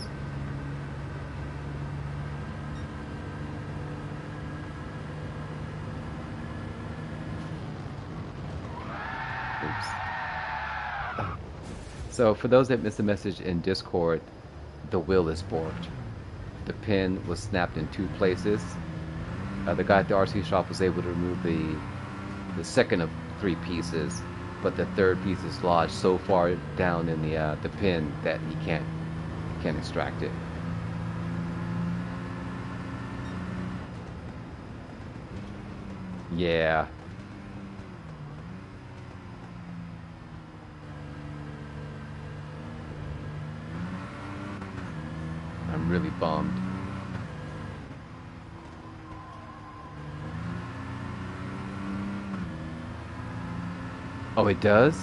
Oops. So for those that missed the message in Discord, the wheel is borked. The pin was snapped in 2 places. The guy at the RC shop was able to remove the second of 3 pieces, but the third piece is lodged so far down in the pin that he can't extract it. Yeah. I'm really bummed. Oh, it does?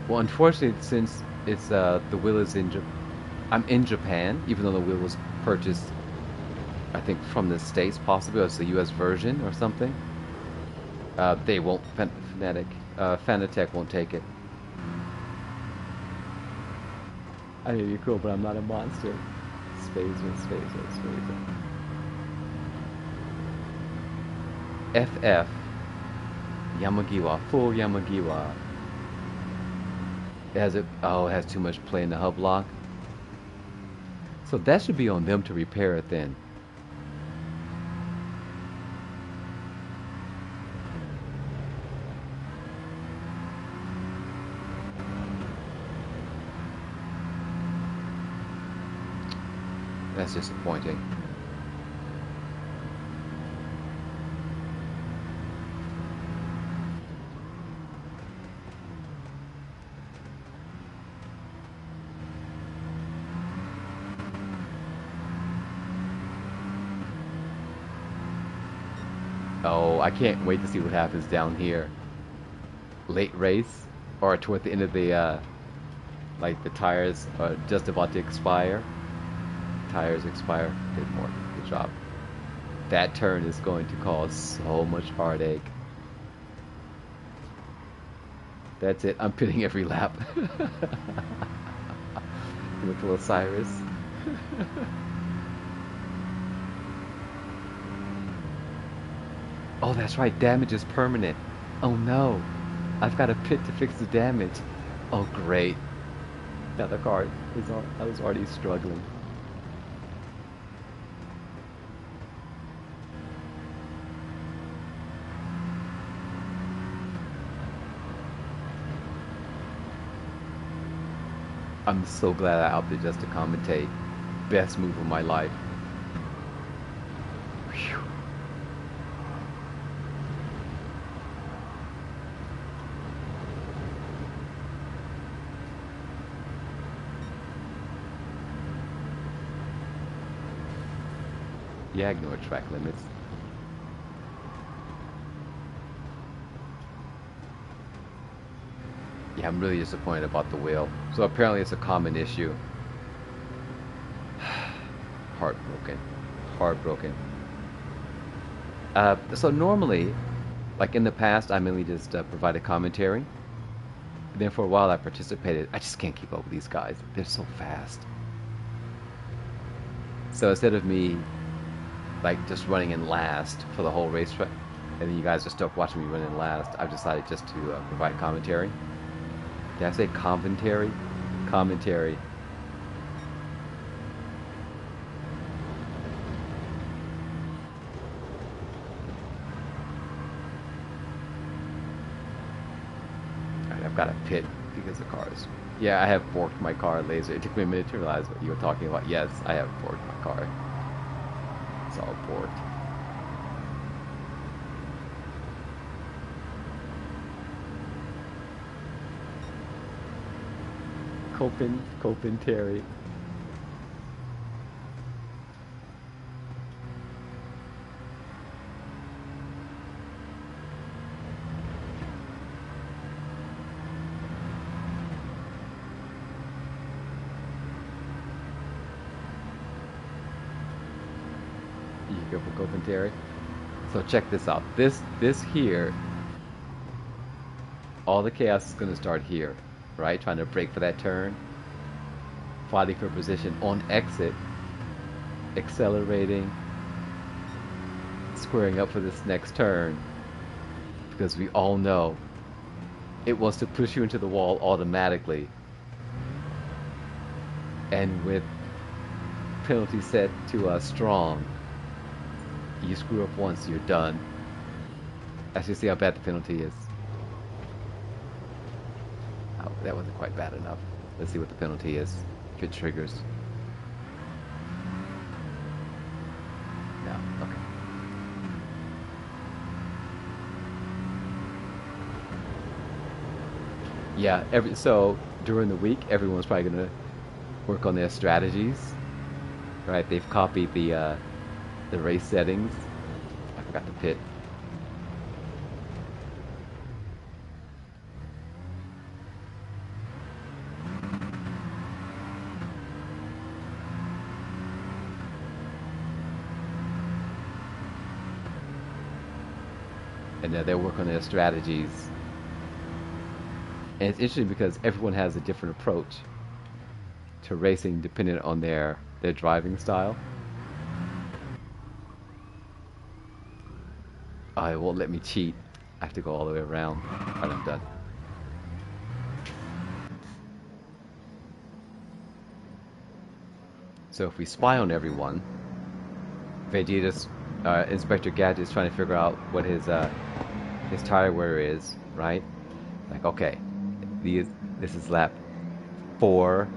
Well, unfortunately, since it's the wheel is I'm in Japan, even though the wheel was purchased I think from the States, possibly, or it's the US version or something. They won't, Fanatec won't take it. I know you're cool, but I'm not a monster. Spacer. FF, Yamagiwa, full Yamagiwa. It has too much play in the hub lock. So that should be on them to repair it then. That's disappointing. Oh, I can't wait to see what happens down here. Late race, or toward the end of the, like the tires are just about to expire. Tires expire. Good morning. Good job. That turn is going to cause so much heartache. That's it. I'm pitting every lap. With little Cyrus. Oh, that's right. Damage is permanent. Oh no. I've got a pit to fix the damage. Oh, great. Now the car is on. I was already struggling. I'm so glad I opted just to commentate. Best move of my life. Whew. Yeah, ignore track limits. Yeah, I'm really disappointed about the wheel. So apparently it's a common issue. Heartbroken. Heartbroken. So normally, like in the past, I mainly just provided commentary. And then for a while I participated. I just can't keep up with these guys. They're so fast. So instead of me like just running in last for the whole racetrack, and then you guys are stuck watching me run in last, I've decided just to provide commentary. Did I say commentary? Commentary. Alright, I've got a pit because the cars. Yeah, I have forked my car, Laser. It took me a minute to realize what you were talking about. Yes, I have forked my car. It's all forked. Copen Terry. You go for Copen Terry. So check this out. This here, all the chaos is going to start here, right? Trying to break for that turn, fighting for position on exit, accelerating, squaring up for this next turn, because we all know it wants to push you into the wall automatically. And with penalty set to strong, you screw up once, you're done. As you see how bad the penalty is. Oh, that wasn't quite bad enough. Let's see what the penalty is. If it triggers. No, okay. Yeah, so during the week, everyone's probably gonna work on their strategies. Right? They've copied the race settings. I forgot to pit. and they're working on their strategies. And it's interesting because everyone has a different approach to racing depending on their driving style. Oh, it won't let me cheat. I have to go all the way around. Alright, I'm done. So if we spy on everyone, Vegeta's Inspector Gadget is trying to figure out what his tire wear is, right? Like, okay, this is lap 4,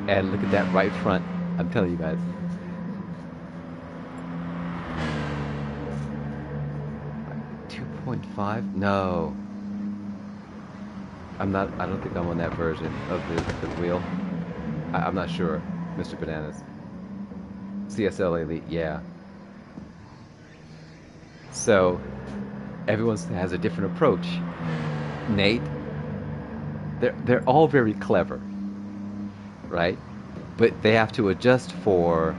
and look at that right front. I'm telling you guys. Like 2.5? No. I'm not. I don't think I'm on that version of the wheel. I'm not sure, Mr. Bananas. CSL Elite, yeah. So everyone has a different approach. Nate, they're all very clever, right? But they have to adjust for,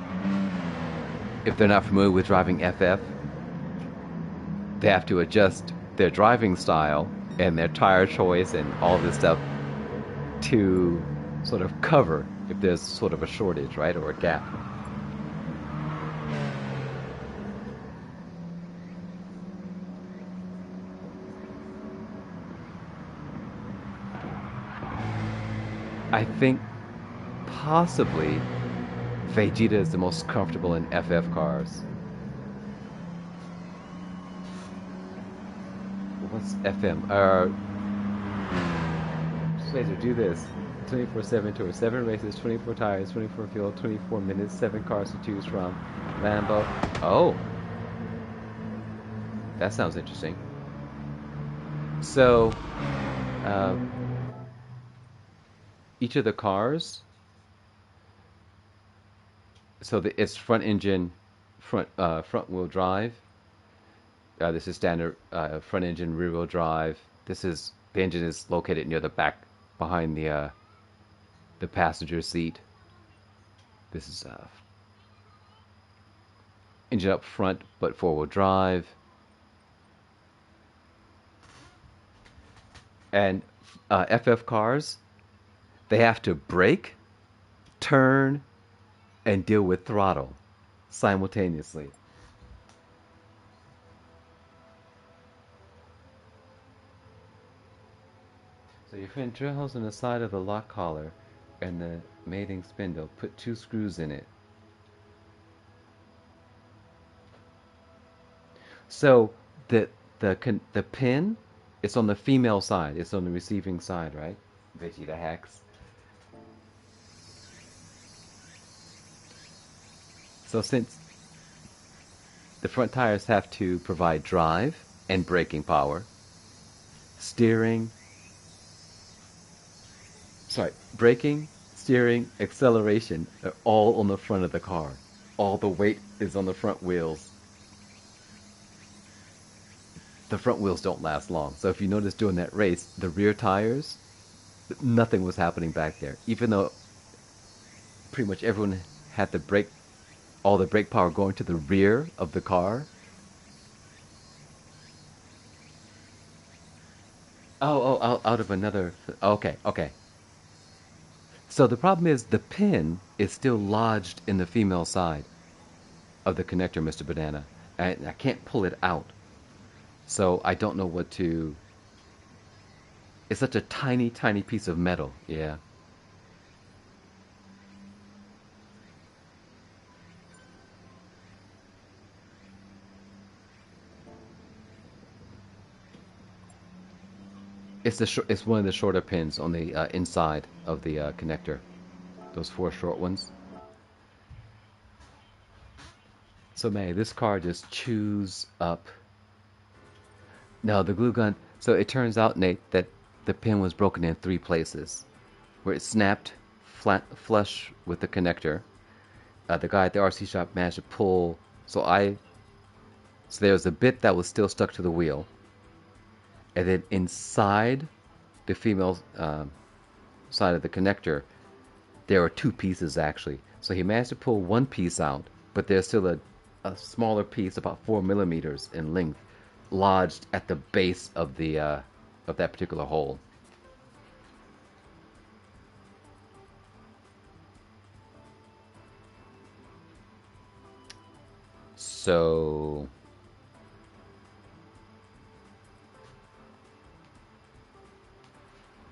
if they're not familiar with driving FF, they have to adjust their driving style and their tire choice and all this stuff to sort of cover if there's sort of a shortage, right, or a gap. I think possibly Vegeta is the most comfortable in FF cars. What's FM? Laser, do this. 24/7 tour, 7 races, 24 tires, 24 fuel, 24 minutes, 7 cars to choose from. Lambo. Oh, that sounds interesting. So, each of the cars. So it's front engine, front wheel drive. This is standard front engine, rear wheel drive. The engine is located near the back, behind the passenger seat. This is engine up front, but 4-wheel drive. And FF cars, they have to brake, turn, and deal with throttle simultaneously. So your friend drill holes in the side of the lock collar and the mating spindle. Put 2 screws in it. So the pin, it's on the female side. It's on the receiving side, right? Vegeta hacks. So since the front tires have to provide drive and braking power, steering, braking, steering, acceleration are all on the front of the car. All the weight is on the front wheels. The front wheels don't last long. So if you notice during that race, the rear tires, nothing was happening back there. Even though pretty much everyone had all the brake power going to the rear of the car. Oh, out of another. Okay, okay. So the problem is the pin is still lodged in the female side of the connector, Mr. Banana. And I can't pull it out. So I don't know what to... It's such a tiny, tiny piece of metal. Yeah. It's one of the shorter pins on the inside of the connector. Those 4 short ones. So May, this car just chews up. No, the glue gun. So it turns out, Nate, that the pin was broken in 3 places, where it snapped flush with the connector. The guy at the RC shop managed to pull. So there was a bit that was still stuck to the wheel. And then inside the female side of the connector, there are 2 pieces actually. So he managed to pull 1 piece out, but there's still a smaller piece, about 4 millimeters in length, lodged at the base of that particular hole. So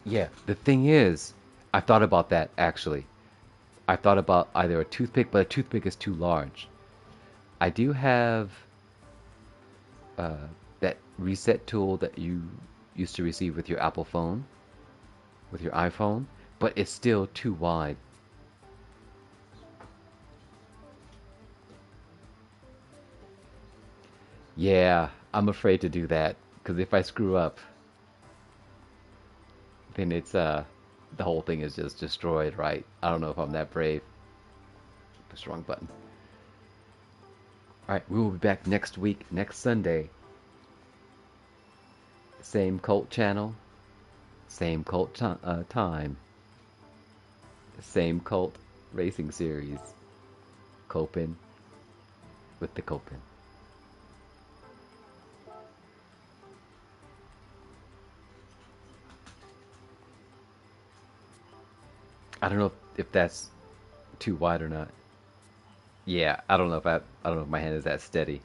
yeah, the thing is, I thought about that actually. I thought about either a toothpick, but a toothpick is too large. I do have uh, that reset tool that you used to receive with your Apple phone, with your iPhone, but it's still too wide. Yeah, I'm afraid to do that because if I screw up, then it's the whole thing is just destroyed, right? I don't know if I'm that brave. Push the wrong button. All right, we will be back next week, next Sunday. Same cult channel, same cult time, same cult racing series. Copen with the Copen. I don't know if that's too wide or not. Yeah, I don't know if I don't know if my hand is that steady.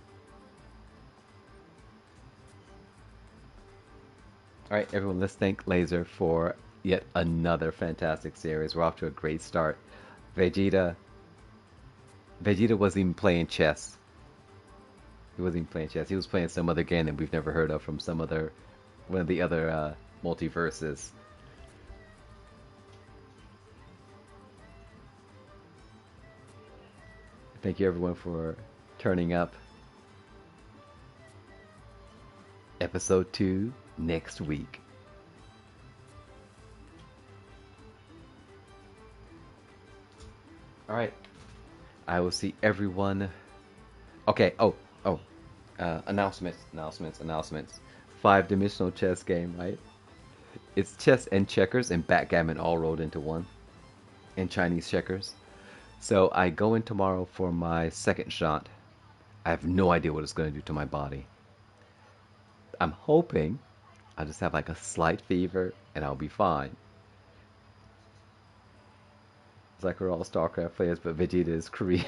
All right, everyone, let's thank Laser for yet another fantastic series. We're off to a great start. Vegeta, Vegeta wasn't even playing chess. He wasn't even playing chess. He was playing some other game that we've never heard of from some other one of the other multiverses. Thank you everyone for turning up. Episode 2 next week. All right. I will see everyone. Okay. Oh. Announcements. Five-dimensional chess game, right? It's chess and checkers and backgammon all rolled into one, and Chinese checkers. So I go in tomorrow for my second shot. I have no idea what it's going to do to my body. I'm hoping I'll just have like a slight fever and I'll be fine. It's like we're all StarCraft players, but Vegeta is Korean.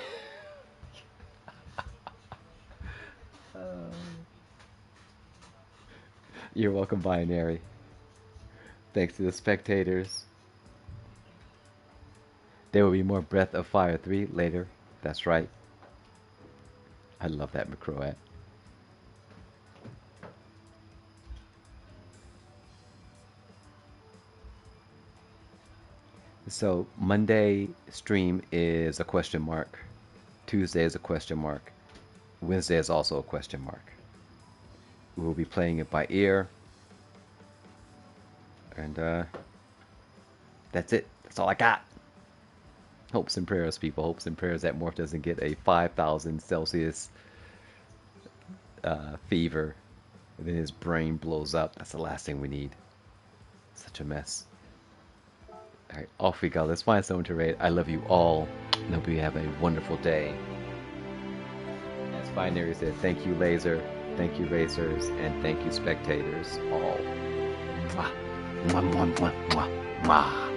You're welcome, Binary. Thanks to the spectators. There will be more Breath of Fire 3 later. That's right. I love that Macroat. So Monday stream is a question mark. Tuesday is a question mark. Wednesday is also a question mark. We will be playing it by ear. And that's it. That's all I got. Hopes and prayers, people. Hopes and prayers that Morph doesn't get a 5,000 Celsius fever. And then his brain blows up. That's the last thing we need. Such a mess. Alright, off we go. Let's find someone to raid. I love you all. And hope you have a wonderful day. As Binary said, thank you, Laser. Thank you, Racers. And thank you, spectators. All. Mwah. Mwah, mwah, mwah, mwah, mwah.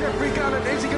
Jeffrey Gallant, is he